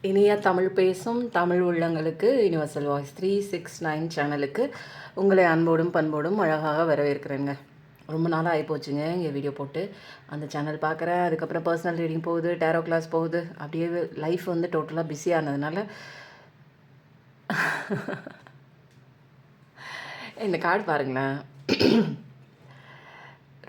இனிய தமிழ் பேசும் தமிழ் உள்ளங்களுக்கு யுனிவர்சல் வாய்ஸ் 369 சேனலுக்கு உங்களை அன்போடும் பண்போடும் அழகாக வரவேற்கிறேங்க. ரொம்ப நாளாக ஆகிப்போச்சுங்க இங்கே வீடியோ போட்டு. அந்த சேனல் பார்க்குறேன், அதுக்கப்புறம் பர்சனல் ரீடிங் போகுது, டேரோ கிளாஸ் போகுது, அப்படியே லைஃப் வந்து டோட்டலாக பிஸியானதுனால இந்த கார்டு பாருங்களேன்.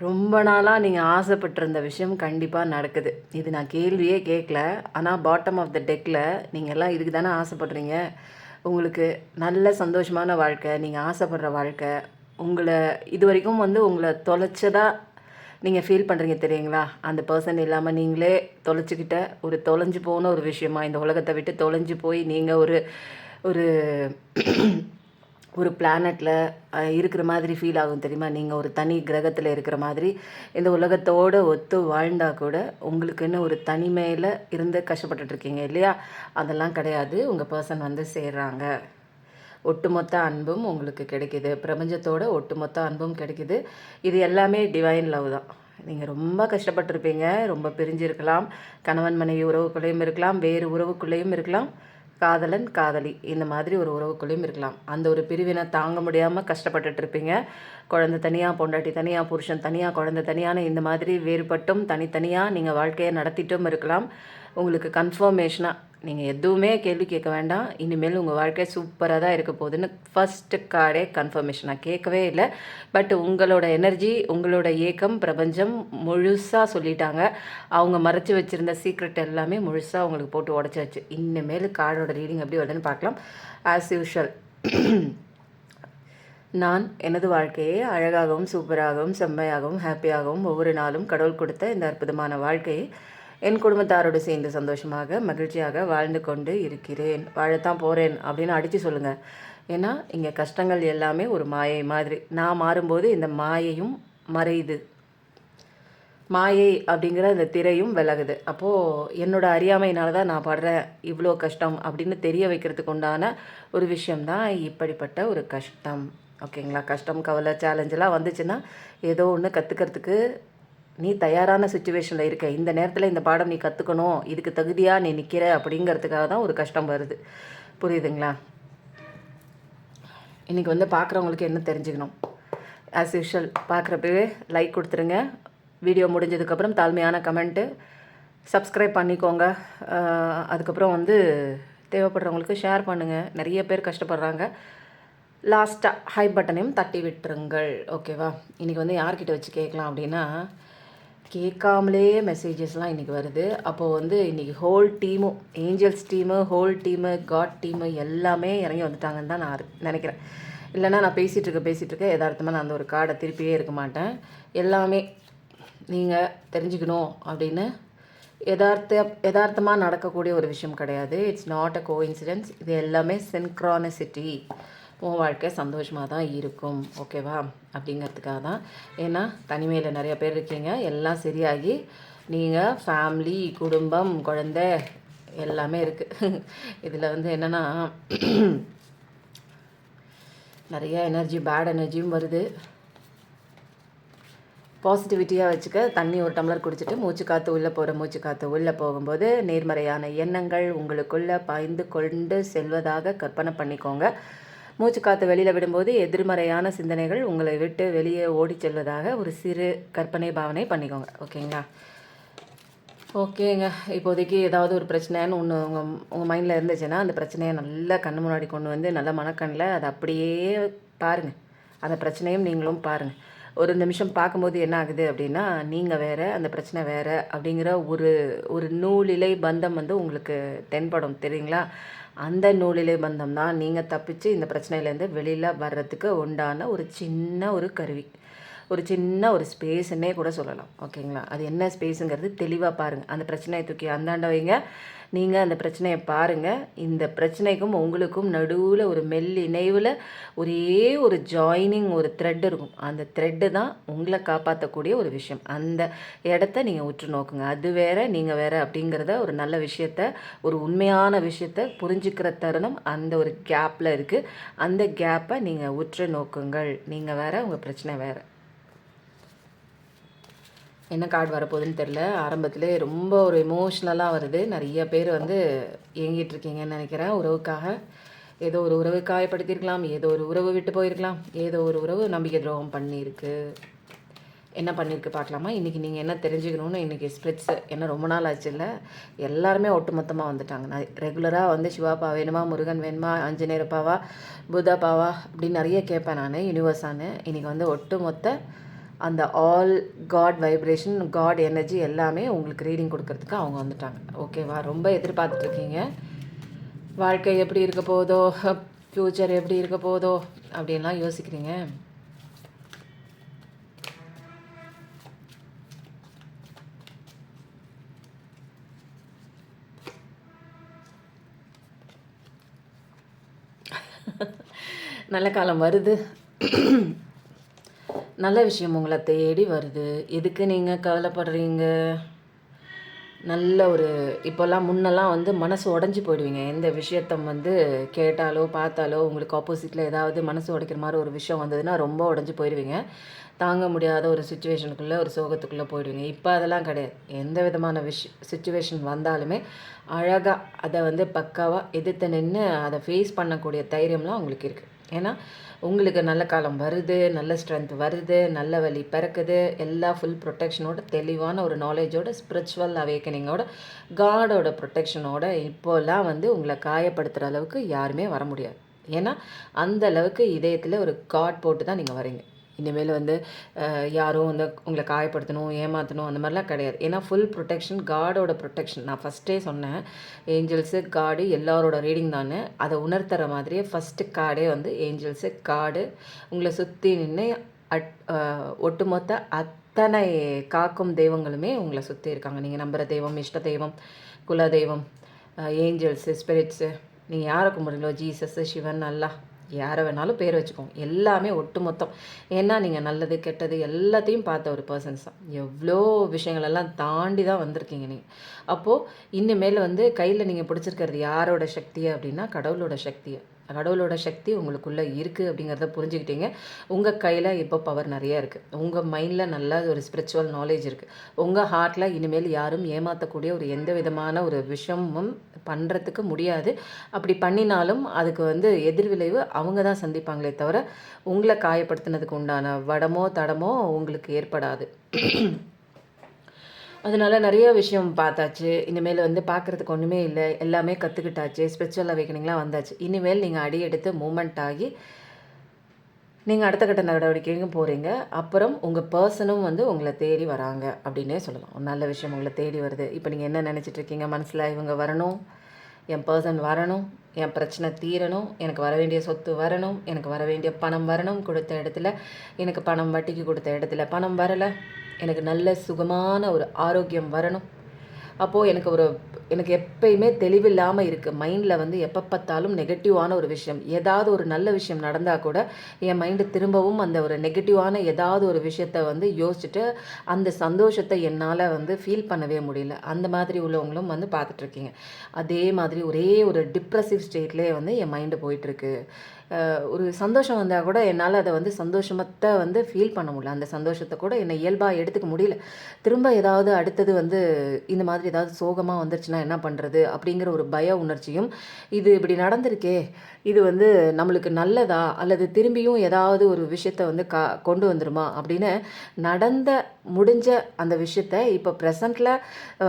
ரொம்ப நாளாக நீங்கள் ஆசைப்பட்டிருந்த விஷயம் கண்டிப்பாக நடக்குது. இது நான் கேள்வியே கேட்கல. ஆனால் பாட்டம் ஆஃப் த டெக்கில் நீங்கள் எல்லாம் இதுக்கு தானே ஆசைப்படுறீங்க. உங்களுக்கு நல்ல சந்தோஷமான வாழ்க்கை, நீங்கள் ஆசைப்படுற வாழ்க்கை, உங்களை இது வரைக்கும் வந்து உங்களை தொலைச்சதா நீங்கள் ஃபீல் பண்ணுறீங்க தெரியுங்களா? அந்த பர்சன் இல்லாமல் நீங்களே தொலைச்சிக்கிட்ட ஒரு தொலைஞ்சு போன ஒரு விஷயமா, இந்த உலகத்தை விட்டு தொலைஞ்சு போய் நீங்கள் ஒரு ஒரு ஒரு பிளானட்டில் இருக்கிற மாதிரி ஃபீல் ஆகும் தெரியுமா? நீங்கள் ஒரு தனி கிரகத்தில் இருக்கிற மாதிரி. இந்த உலகத்தோடு ஒத்து வாழ்ந்தால் கூட உங்களுக்குன்னு ஒரு தனிமையில் இருந்து கஷ்டப்பட்டுட்ருக்கீங்க இல்லையா? அதெல்லாம் கிடையாது. உங்கள் பர்சன் வந்து சேர்றாங்க. ஒட்டுமொத்த அன்பும் உங்களுக்கு கிடைக்கிது. பிரபஞ்சத்தோட ஒட்டுமொத்த அன்பும் கிடைக்கிது. இது எல்லாமே டிவைன் லவ் தான். நீங்கள் ரொம்ப கஷ்டப்பட்டுருப்பீங்க, ரொம்ப பிரிஞ்சிருக்கலாம், கணவன் மனைவி உறவுக்குள்ளேயும் இருக்கலாம், வேறு உறவுக்குள்ளேயும் இருக்கலாம், காதலன் காதலி இந்த மாதிரி ஒரு உறவுக்குள்ளேயும் இருக்கலாம். அந்த ஒரு பிரிவினை தாங்க முடியாமல் கஷ்டப்பட்டுட்ருப்பீங்க. குழந்தை தனியாக, பொண்டாட்டி தனியாக, புருஷன் தனியாக, குழந்தை தனியான இந்த மாதிரி வேறுபட்டும் தனித்தனியாக நீங்கள் வாழ்க்கையை நடத்திட்டும் இருக்கலாம். உங்களுக்கு கன்ஃபர்மேஷனாக நீங்கள் எதுவுமே கேள்வி கேட்க வேண்டாம். இனிமேல் உங்கள் வாழ்க்கை சூப்பராக தான் இருக்க போகுதுன்னு ஃபஸ்ட்டு கார்டே கன்ஃபர்மேஷனாக கேட்கவே இல்லை. பட் உங்களோட எனர்ஜி, உங்களோட ஏக்கம் பிரபஞ்சம் முழுசாக சொல்லிட்டாங்க. அவங்க மறைச்சி வச்சுருந்த சீக்ரெட் எல்லாமே முழுசாக உங்களுக்கு போட்டு உடச்சாச்சு. இனிமேல் கார்டோட ரீடிங் எப்படி வருதுன்னு பார்க்கலாம். ஆஸ் யூஷுவல் நான் எனது வாழ்க்கையை அழகாகவும் சூப்பராகவும் செம்மையாகவும் ஹாப்பியாகவும் ஒவ்வொரு நாளும் கடவுள் கொடுத்த இந்த அற்புதமான வாழ்க்கையை என் குடும்பத்தாரோடு சேர்ந்து சந்தோஷமாக மகிழ்ச்சியாக வாழ்ந்து கொண்டு இருக்கிறேன். வாழத்தான் போகிறேன் அப்படின்னு அடித்து சொல்லுங்கள். ஏன்னா இங்கே கஷ்டங்கள் எல்லாமே ஒரு மாயை மாதிரி. நான் மாறும்போது இந்த மாயையும் மறையுது. மாயை அப்படிங்கிற அந்த திரையும் விலகுது. அப்போது என்னோடய அறியாமையினால தான் நான் படுறேன் இவ்வளோ கஷ்டம் அப்படின்னு தெரிய வைக்கிறதுக்கு உண்டான ஒரு விஷயம்தான் இப்படிப்பட்ட ஒரு கஷ்டம். ஓகேங்களா? கஷ்டம், கவலை, சேலஞ்செலாம் வந்துச்சுன்னா ஏதோ ஒன்று கற்றுக்கிறதுக்கு நீ தயாரான சுச்சுவேஷனில் இருக்க. இந்த நேரத்தில் இந்த பாடம் நீ கற்றுக்கணும், இதுக்கு தகுதியாக நீ நிற்கிற அப்படிங்கிறதுக்காக தான் ஒரு கஷ்டம் வருது. புரியுதுங்களா? இன்றைக்கி வந்து பார்க்குறவங்களுக்கு என்ன தெரிஞ்சுக்கணும்? ஆஸ் யூஷுவல் பார்க்குறப்பவே லைக் கொடுத்துருங்க. வீடியோ முடிஞ்சதுக்கப்புறம் தாழ்மையான கமெண்ட்டு, சப்ஸ்கிரைப் பண்ணிக்கோங்க. அதுக்கப்புறம் வந்து தேவைப்படுறவங்களுக்கு ஷேர் பண்ணுங்கள். நிறைய பேர் கஷ்டப்படுறாங்க. லாஸ்ட்டாக ஹை பட்டனையும் தட்டி விட்டுருங்கள். ஓகேவா? இன்றைக்கி வந்து யார்கிட்ட வச்சு கேட்கலாம் அப்படின்னா, கேட்காமலே மெசேஜஸ்லாம் இன்றைக்கி வருது. அப்போது வந்து இன்றைக்கி ஹோல் டீமும், angels team, whole team, god team எல்லாமே இறங்கி வந்துட்டாங்கன்னு தான் நான் நினைக்கிறேன். இல்லைனா நான் பேசிகிட்ருக்கேன் யதார்த்தமாக நான் அந்த ஒரு கார்டை திருப்பியே இருக்க மாட்டேன். எல்லாமே நீங்கள் தெரிஞ்சுக்கணும் அப்படின்னு யதார்த்தமாக நடக்கக்கூடிய ஒரு விஷயம் கிடையாது. It's not a coincidence. இது எல்லாமே சின்க்ரானிசிட்டி. உன் வாழ்க்கை சந்தோஷமாக தான் இருக்கும். ஓகேவா? அப்படிங்கிறதுக்காக தான். ஏன்னா தனிமையில் நிறைய பேர் இருக்கீங்க. எல்லாம் சரியாகி நீங்கள் ஃபேமிலி, குடும்பம், குழந்தை எல்லாமே இருக்குது. இதில் வந்து என்னென்னா நிறைய எனர்ஜி, பேட் எனர்ஜியும் வருது. பாசிட்டிவிட்டியாக வச்சுக்க. தண்ணி ஒரு டம்ளர் குடிச்சிட்டு மூச்சு காற்று உள்ளே போகிற மூச்சு காற்று உள்ளே போகும்போது நேர்மறையான எண்ணங்கள் உங்களுக்குள்ளே பாய்ந்து கொண்டு செல்வதாக கற்பனை பண்ணிக்கோங்க. மூச்சு காற்று வெளியில் விடும்போது எதிர்மறையான சிந்தனைகள் உங்களை விட்டு வெளியே ஓடி செல்வதாக ஒரு சிறு கற்பனை பாவனை பண்ணிக்கோங்க. ஓகேங்களா? ஓகேங்க. இப்போதைக்கு ஏதாவது ஒரு பிரச்சனைன்னு ஒன்று உங்கள் மைண்டில் இருந்துச்சுன்னா அந்த பிரச்சனையை நல்லா கண்ணு முன்னாடி கொண்டு வந்து நல்ல மனக்கண்ணில் அதை அப்படியே பாருங்கள். அந்த பிரச்சனையும் நீங்களும் பாருங்கள். ஒரு நிமிஷம் பார்க்கும்போது என்ன ஆகுது அப்படின்னா, நீங்கள் வேறு, அந்த பிரச்சனை வேறு அப்படிங்கிற ஒரு ஒரு நூலிலை பந்தம் வந்து உங்களுக்கு தென்படும் தெரியுங்களா? அந்த நூலிலை பந்தம் தான் நீங்கள் தப்பிச்சு இந்த பிரச்சனையிலேருந்து வெளியில் வர்றதுக்கு உண்டான ஒரு சின்ன ஒரு கருவி, ஒரு சின்ன ஒரு ஸ்பேஸுன்னே கூட சொல்லலாம். ஓகேங்களா? அது என்ன ஸ்பேஸுங்கிறது தெளிவாக பாருங்கள். அந்த பிரச்சனையை தூக்கி அந்தாண்ட வைங்க. நீங்கள் அந்த பிரச்சனையை பாருங்கள். இந்த பிரச்சனைக்கும் உங்களுக்கும் நடுவில் ஒரு இணைவில் ஒரே ஒரு ஜாயினிங், ஒரு த்ரெட் இருக்கும். அந்த த்ரெட்டு தான் உங்களை காப்பாற்றக்கூடிய ஒரு விஷயம். அந்த இடத்த நீங்கள் உற்று நோக்குங்க. அது வேறு, நீங்கள் வேறு அப்படிங்கிறத ஒரு நல்ல விஷயத்த, ஒரு உண்மையான விஷயத்த புரிஞ்சுக்கிற தருணம் அந்த ஒரு கேப்பில் இருக்குது. அந்த கேப்பை நீங்கள் உற்று நோக்குங்கள். நீங்கள் வேறு, உங்கள் பிரச்சனை வேறு. என்ன கார்டு வரப்போகுதுன்னு தெரில. ஆரம்பத்திலே ரொம்ப ஒரு எமோஷ்னலாக வருது. நிறைய பேர் வந்து ஏங்கிட்டு இருக்கீங்கன்னு நினைக்கிறேன் உறவுக்காக. ஏதோ ஒரு உறவு காயப்படுத்தியிருக்கலாம், ஏதோ ஒரு உறவு விட்டு போயிருக்கலாம், ஏதோ ஒரு உறவு நம்பிக்கை துரோகம் பண்ணியிருக்கு. என்ன பண்ணியிருக்கு பார்க்கலாமா? இன்றைக்கி நீங்கள் என்ன தெரிஞ்சுக்கணுன்னு இன்றைக்கி ஸ்பிரிட்ஸ் என்ன ரொம்ப நாள் ஆச்சு இல்லை, எல்லாருமே ஒட்டுமொத்தமாக வந்துட்டாங்க. நான் ரெகுலராக வந்து சிவாப்பா வேணுமா, முருகன் வேணுமா, ஆஞ்சநேயரப்பாவா, புதப்பாவா அப்படின்னு நிறைய கேட்பேன் நான் யூனிவர்ஸானு. இன்றைக்கி வந்து ஒட்டுமொத்த அந்த all god vibration, god energy எல்லாமே உங்களுக்கு ரீடிங் கொடுக்கறதுக்கு அவங்க வந்துட்டாங்க. ஓகேவா? ரொம்ப எதிர்பார்த்துட்ருக்கீங்க. வாழ்க்கை எப்படி இருக்க போதோ, ஃப்யூச்சர் எப்படி இருக்க போதோ அப்படின்லாம் யோசிக்கிறீங்க. நல்ல காலம் வருது. நல்ல விஷயம் உங்களை தேடி வருது. எதுக்கு நீங்கள் கவலைப்படுறீங்க? நல்ல ஒரு இப்போல்லாம் முன்னெல்லாம் வந்து மனசு உடஞ்சி போயிடுவீங்க. எந்த விஷயத்த வந்து கேட்டாலோ பார்த்தாலோ உங்களுக்கு ஆப்போசிட்டில் ஏதாவது மனசு உடைக்கிற மாதிரி ஒரு விஷயம் வந்ததுன்னா ரொம்ப உடஞ்சி போயிடுவீங்க. தாங்க முடியாத ஒரு சுச்சுவேஷனுக்குள்ளே, ஒரு சோகத்துக்குள்ளே போயிடுவீங்க. இப்போ அதெல்லாம் கிடையாது. எந்த விதமான சுச்சுவேஷன் வந்தாலுமே அழகாக அதை வந்து பக்காவாக எதிர்த்து நின்று அதை ஃபேஸ் பண்ணக்கூடிய தைரியம்லாம் உங்களுக்கு இருக்குது. ஏன்னா உங்களுக்கு நல்ல காலம் வருது, நல்ல ஸ்ட்ரென்த் வருது, நல்ல வழி பிறக்குது, எல்லா ஃபுல் ப்ரொடெக்ஷனோட, தெளிவான ஒரு நாலேஜோட, ஸ்பிரிச்சுவல் அவேக்கனிங்கோட, காடோட ப்ரொடெக்ஷனோட இப்போல்லாம் வந்து உங்களை காயப்படுத்துகிற அளவுக்கு யாருமே வர முடியாது. ஏன்னா அந்த அளவுக்கு இதயத்தில் ஒரு காட் போட்டு தான் நீங்கள் வரீங்க. இனிமேல் வந்து யாரும் வந்து உங்களை காயப்படுத்தணும், ஏமாற்றணும் அந்த மாதிரிலாம் கிடையாது. ஏன்னா ஃபுல் ப்ரொடெக்ஷன், காடோட ப்ரொடெக்ஷன். நான் ஃபஸ்ட்டே சொன்னேன், ஏஞ்சல்ஸு காடு எல்லாரோட ரீடிங் தானே. அதை உணர்த்துற மாதிரியே ஃபஸ்ட்டு கார்டே வந்து ஏஞ்சல்ஸு காடு உங்களை சுற்றி நின்று ஒட்டுமொத்த அத்தனை காக்கும் தெய்வங்களுமே உங்களை சுற்றி இருக்காங்க. நீங்கள் நம்புகிற தெய்வம், இஷ்ட தெய்வம், குல தெய்வம், ஏஞ்சல்ஸு, ஸ்பிரிட்ஸு, நீங்கள் யாரை கும்பிட்றீங்களோ, ஜீசஸ்ஸு, சிவன், அல்லாஹ், யாரை வேணாலும் பேர் வச்சுக்கோங்க. எல்லாமே ஒட்டுமொத்தம். ஏன்னா நீங்கள் நல்லது கெட்டது எல்லாத்தையும் பார்த்த ஒரு பர்சன்ஸ் தான். எவ்வளோ விஷயங்களெல்லாம் தாண்டி தான் வந்திருக்கீங்க நீங்கள். அப்போது இனிமேல் வந்து கையில் நீங்கள் பிடிச்சிருக்கிறது யாரோட சக்தியை அப்படின்னா கடவுளோட சக்தியை. கடவுளோட சக்தி உங்களுக்குள்ளே இருக்குது அப்படிங்கிறத புரிஞ்சுக்கிட்டீங்க. உங்கள் கையில் இப்போ பவர் நிறையா இருக்குது. உங்கள் மைண்டில் நல்ல ஒரு ஸ்பிரிச்சுவல் நாலேஜ் இருக்குது. உங்கள் ஹார்ட்டில் இனிமேல் யாரும் ஏமாற்றக்கூடிய ஒரு எந்த விதமான ஒரு விஷயமும் பண்ணுறதுக்கு முடியாது. அப்படி பண்ணினாலும் அதுக்கு வந்து எதிர்விளைவு அவங்க தான் சந்திப்பாங்களே தவிர உங்களை காயப்படுத்தினதுக்கு உண்டான வடமோ தடமோ உங்களுக்கு ஏற்படாது. அதனால் நிறைய விஷயம் பார்த்தாச்சு. இனிமேல் வந்து பார்க்குறதுக்கு ஒன்றுமே இல்லை. எல்லாமே கற்றுக்கிட்டாச்சு. ஸ்பிரிச்சுவல் அவேக்கனிங்லாம் வந்தாச்சு. இனிமேல் நீங்கள் அடி எடுத்து மூமெண்ட் ஆகி நீங்கள் அடுத்த கட்ட நடவடிக்கைக்கும் போகிறீங்க. அப்புறம் உங்கள் பர்சனும் வந்து உங்களை தேடி வராங்க அப்படின்னே சொல்லலாம். ஒரு நல்ல விஷயம் உங்களை தேடி வருது. இப்போ நீங்கள் என்ன நினச்சிட்ருக்கீங்க மனசில்? இவங்க வரணும், என் பர்சன் வரணும், என் பிரச்சனை தீரணும், எனக்கு வர வேண்டிய சொத்து வரணும், எனக்கு வர வேண்டிய பணம் வரணும், கொடுத்த இடத்துல எனக்கு பணம் வட்டிக்கு கொடுத்த இடத்துல பணம் வரலை, எனக்கு நல்ல சுகமான ஒரு ஆரோக்கியம் வரணும். அப்போது எனக்கு எப்பயுமே தெளிவில்லாமல் இருக்குது. மைண்டில் வந்து எப்போ பார்த்தாலும் நெகட்டிவான ஒரு விஷயம், ஏதாவது ஒரு நல்ல விஷயம் நடந்தால் கூட என் மைண்டு திரும்பவும் அந்த ஒரு நெகட்டிவான ஏதாவது ஒரு விஷயத்த வந்து யோசிச்சுட்டு அந்த சந்தோஷத்தை என்னால் வந்து ஃபீல் பண்ணவே முடியல. அந்த மாதிரி உள்ளவங்களும் வந்து பார்த்துட்ருக்கீங்க. அதே மாதிரி ஒரே ஒரு டிப்ரெசிவ் ஸ்டேட்லேயே வந்து என் மைண்டு போயிட்டுருக்கு. ஒரு சந்தோஷம் வந்தால் கூட என்னால் அதை வந்து சந்தோஷமத்தை வந்து ஃபீல் பண்ண முடியல. அந்த சந்தோஷத்தை கூட என்னை இயல்பாக எடுத்துக்க முடியல. திரும்ப ஏதாவது அடுத்தது வந்து இந்த மாதிரி ஏதாவது சோகமாக வந்துருச்சுன்னா என்ன பண்ணுறது அப்படிங்கிற ஒரு பய உணர்ச்சியும், இது இப்படி நடந்திருக்கே, இது வந்து நம்மளுக்கு நல்லதா அல்லது திரும்பியும் ஏதாவது ஒரு விஷயத்த வந்து கொண்டு வந்துருமா அப்படின்னு முடிஞ்ச அந்த விஷயத்த இப்போ ப்ரெசண்ட்டில்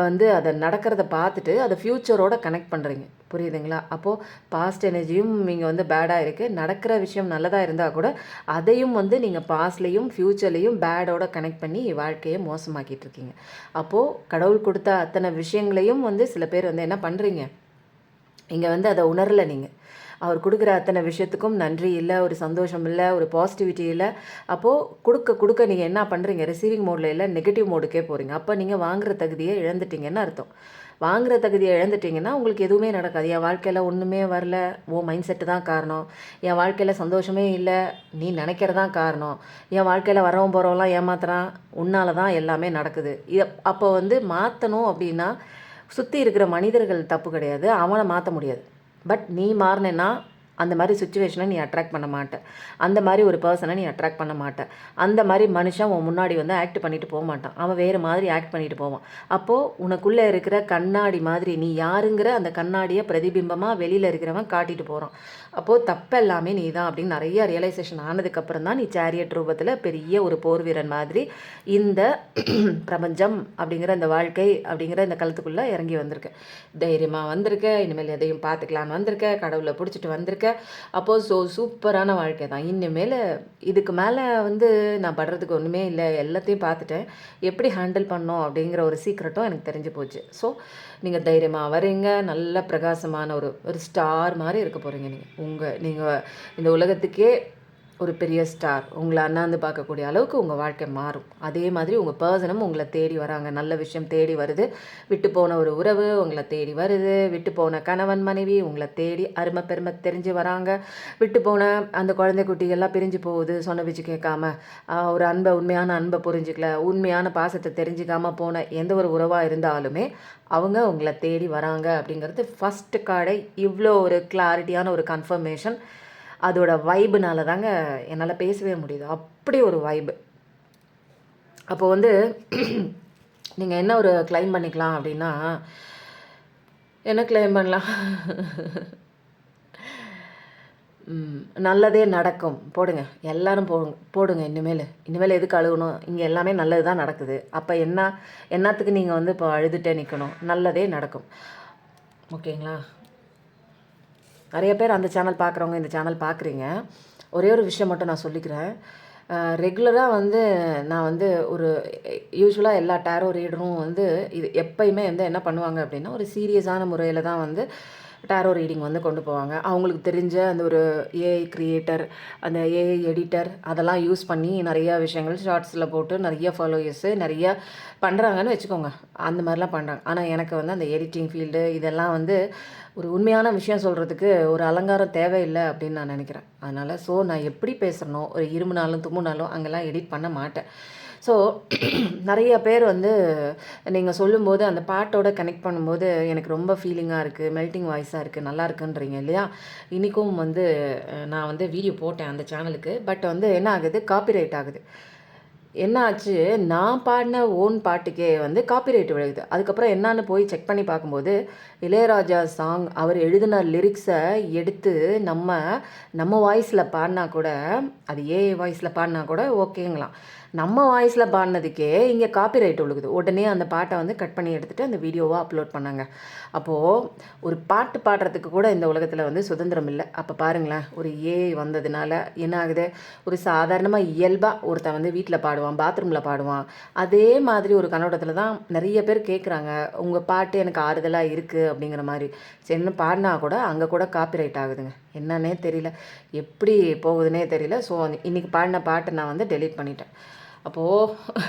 வந்து அதை நடக்கிறத பார்த்துட்டு அதை ஃப்யூச்சரோட கனெக்ட் பண்ணுறீங்க. புரியுதுங்களா? அப்போது பாஸ்ட் எனர்ஜியும் நீங்கள் வந்து பேடாக இருக்குது. நடக்கிற விஷயம் நல்லதாக இருந்தால் கூட அதையும் வந்து நீங்கள் பாஸ்ட்லேயும் ஃப்யூச்சர்லேயும் பேடோட கனெக்ட் பண்ணி வாழ்க்கையை மோசமாக்கிட்டு இருக்கீங்க. அப்போது கடவுள் கொடுத்த அத்தனை விஷயங்களையும் வந்து சில பேர் வந்து என்ன பண்ணுறீங்க, இங்கே வந்து அதை உணரலை. நீங்கள் அவர் கொடுக்குற அத்தனை விஷயத்துக்கும் நன்றி இல்லை, ஒரு சந்தோஷம் இல்லை, ஒரு பாசிட்டிவிட்டி இல்லை. அப்போது கொடுக்க நீங்கள் என்ன பண்ணுறீங்க, ரிசீவிங் மோடில் இல்லை, நெகட்டிவ் மோடுக்கே போகிறீங்க. அப்போ நீங்கள் வாங்குகிற தகுதியை இழந்துட்டீங்கன்னு அர்த்தம். வாங்குகிற தகுதியை இழந்துட்டிங்கன்னா உங்களுக்கு எதுவுமே நடக்காது. என் வாழ்க்கையில் ஒன்றுமே வரல, மைண்ட் செட்டு தான் காரணம், என் வாழ்க்கையில் சந்தோஷமே இல்லை, நீ நினைக்கிறதான் காரணம், என் வாழ்க்கையில் வரவும் போகிறவங்களாம் ஏமாத்துறான், உன்னால தான் எல்லாமே நடக்குது. அப்போ வந்து மாற்றணும் அப்படின்னா சுற்றி இருக்கிற மனிதர்கள் தப்பு கிடையாது, அவனை மாற்ற முடியாது. பட் நீ மாறினேன்னா அந்த மாதிரி சுச்சுவேஷனை நீ அட்ராக்ட் பண்ண மாட்ட. அந்த மாதிரி ஒரு பர்சனை நீ அட்ராக்ட் பண்ண மாட்ட. அந்த மாதிரி மனுஷன் உன் முன்னாடி வந்து ஆக்ட் பண்ணிட்டு போக மாட்டான். அவன் வேறு மாதிரி ஆக்ட் பண்ணிட்டு போவான். அப்போது உனக்குள்ளே இருக்கிற கண்ணாடி மாதிரி நீ யாருங்கிற அந்த கண்ணாடியை பிரதிபிம்பமாக வெளியில் இருக்கிறவன் காட்டிட்டு போகிறான். அப்போது தப்பெல்லாமே நீ தான் அப்படின்னு நிறைய ரியலைசேஷன் ஆனதுக்கப்புறம் தான் நீ சேரியட் ரூபத்தில் பெரிய ஒரு போர் வீரன் மாதிரி இந்த பிரபஞ்சம் அப்படிங்கிற இந்த வாழ்க்கை அப்படிங்கிற இந்த களத்துக்குள்ளே இறங்கி வந்திருக்க. தைரியமாக வந்திருக்க, இனிமேல் எதையும் பார்த்துக்கலான்னு வந்திருக்க, கடவுளை பிடிச்சிட்டு வந்திருக்க. அப்போது சூப்பரான வாழ்க்கை தான். இனிமேல் இதுக்கு மேலே வந்து நான் படுறதுக்கு ஒன்றுமே இல்லை, எல்லாத்தையும் பார்த்துட்டேன். எப்படி ஹேண்டில் பண்ணோம் அப்படிங்கிற ஒரு சீக்ரெட்டும் எனக்கு தெரிஞ்சு போச்சு. ஸோ நீங்கள் தைரியமாக வரீங்க, நல்ல பிரகாசமான ஒரு ஸ்டார் மாதிரி இருக்க போகிறீங்க. நீங்கள் இந்த உலகத்துக்கே ஒரு பெரிய ஸ்டார். உங்களை அண்ணாந்து பார்க்கக்கூடிய அளவுக்கு உங்கள் வாழ்க்கை மாறும். அதே மாதிரி உங்கள் பர்சனும் உங்களை தேடி வராங்க. நல்ல விஷயம் தேடி வருது. விட்டு போன ஒரு உறவு உங்களை தேடி வருது. விட்டு போன கணவன் மனைவி உங்களை தேடி அருமை பெருமை தெரிஞ்சு வராங்க. விட்டு போன அந்த குழந்தை குட்டிகள்லாம் பிரிஞ்சு போகுது, சொன்ன பிச்சு கேட்காம, ஒரு உண்மையான அன்பை புரிஞ்சிக்கல, உண்மையான பாசத்தை தெரிஞ்சுக்காமல் போன எந்த ஒரு உறவாக இருந்தாலுமே அவங்க உங்களை தேடி வராங்க அப்படிங்கிறது ஃபஸ்ட்டு கார்டை. இவ்வளோ ஒரு கிளாரிட்டியான ஒரு கன்ஃபர்மேஷன் அதோட வைபுனால தாங்க என்னால் பேசவே முடியுது. அப்படி ஒரு வைபு. அப்போ வந்து நீங்கள் என்ன ஒரு கிளைம் பண்ணிக்கலாம் அப்படின்னா, என்ன கிளைம் பண்ணலாம்? நல்லதே நடக்கும் போடுங்க, எல்லாரும் போடுங்க. இனிமேல் எதுக்கு அழுகணும்? இங்கே எல்லாமே நல்லது தான் நடக்குது. அப்போ என்னத்துக்கு நீங்கள் வந்து இப்போ அழுதுகிட்டே நிற்கணும்? நல்லதே நடக்கும். ஓகேங்களா? நிறைய பேர் அந்த சேனல் பார்க்குறவங்க இந்த சேனல் பார்க்குறீங்க. ஒரே ஒரு விஷயம் மட்டும் நான் சொல்லிக்கிறேன். ரெகுலராக வந்து நான் வந்து ஒரு யூஸ்வலாக எல்லா டேரோ ரீடரும் வந்து இது எப்பயுமே வந்து என்ன பண்ணுவாங்க அப்படின்னா, ஒரு சீரியஸான முறையில் தான் வந்து டேரோ ரீடிங் வந்து கொண்டு போவாங்க. அவங்களுக்கு தெரிஞ்ச அந்த ஒரு ஏஐ கிரியேட்டர், அந்த ஏஐ எடிட்டர் அதெல்லாம் யூஸ் பண்ணி நிறையா விஷயங்கள் ஷார்ட்ஸில் போட்டு நிறைய ஃபாலோயர்ஸு நிறையா பண்ணுறாங்கன்னு வச்சுக்கோங்க. அந்த மாதிரிலாம் பண்ணுறாங்க. ஆனால் எனக்கு வந்து அந்த எடிட்டிங் ஃபீல்டு இதெல்லாம் வந்து ஒரு உண்மையான விஷயம் சொல்கிறதுக்கு ஒரு அலங்காரம் தேவையில்லை அப்படின்னு நான் நினைக்கிறேன். அதனால் நான் எப்படி பேசுகிறனோ, ஒரு இருமுனாலும் தும்முனாலும் அங்கெல்லாம் எடிட் பண்ண மாட்டேன். ஸோ நிறைய பேர் வந்து நீங்கள் சொல்லும்போது அந்த பாட்டோட கனெக்ட் பண்ணும்போது எனக்கு ரொம்ப ஃபீலிங்காக இருக்குது, மெல்ட்டிங் வாய்ஸாக இருக்குது, நல்லா இருக்குன்றீங்க இல்லையா? இன்றைக்கும் வந்து நான் வந்து வீடியோ போட்டேன் அந்த சேனலுக்கு. பட் வந்து என்ன ஆகுது, காப்பிரைட் ஆகுது. என்ன ஆச்சு, நான் பாடின ஓன் பாட்டுக்கே வந்து காப்பிரைட் விழுகுது. அதுக்கப்புறம் என்னான்னு போய் செக் பண்ணி பார்க்கும்போது, இளையராஜா சாங் அவர் எழுதின லிரிக்ஸை எடுத்து நம்ம வாய்ஸில் பாடினா கூட, அது ஏஐ வாய்ஸில் பாடினா கூட ஓகேங்களாம். நம்ம வாய்ஸில் பாடினதுக்கே இங்கே காப்பிரைட் விழுகுது. உடனே அந்த பாட்டை வந்து கட் பண்ணி எடுத்துகிட்டு அந்த வீடியோவாக அப்லோட் பண்ணாங்க. அப்போது ஒரு பாட்டு பாடுறதுக்கு கூட இந்த உலகத்தில் வந்து சுதந்திரம் இல்லை. அப்போ பாருங்களேன், ஒரு ஏஐ வந்ததுனால என்ன ஆகுது, ஒரு சாதாரணமாக இயல்பாக ஒருத்தன் வந்து வீட்டில் பாடுவான், பாத்ரூமில் பாடுவான். அதே மாதிரி ஒரு கண்ணோட்டத்தில் தான் நிறைய பேர் கேட்குறாங்க, உங்கள் பாட்டு எனக்கு ஆறுதலாக இருக்குது அப்படிங்கிற மாதிரி. சரின்னு பாடினா கூட அங்கே கூட காப்பிரைட் ஆகுதுங்க. என்னன்னே தெரியல, எப்படி போகுதுன்னே தெரியல. ஸோ இன்றைக்கி பாடின பாட்டை நான் வந்து டெலீட் பண்ணிட்டேன். அப்போது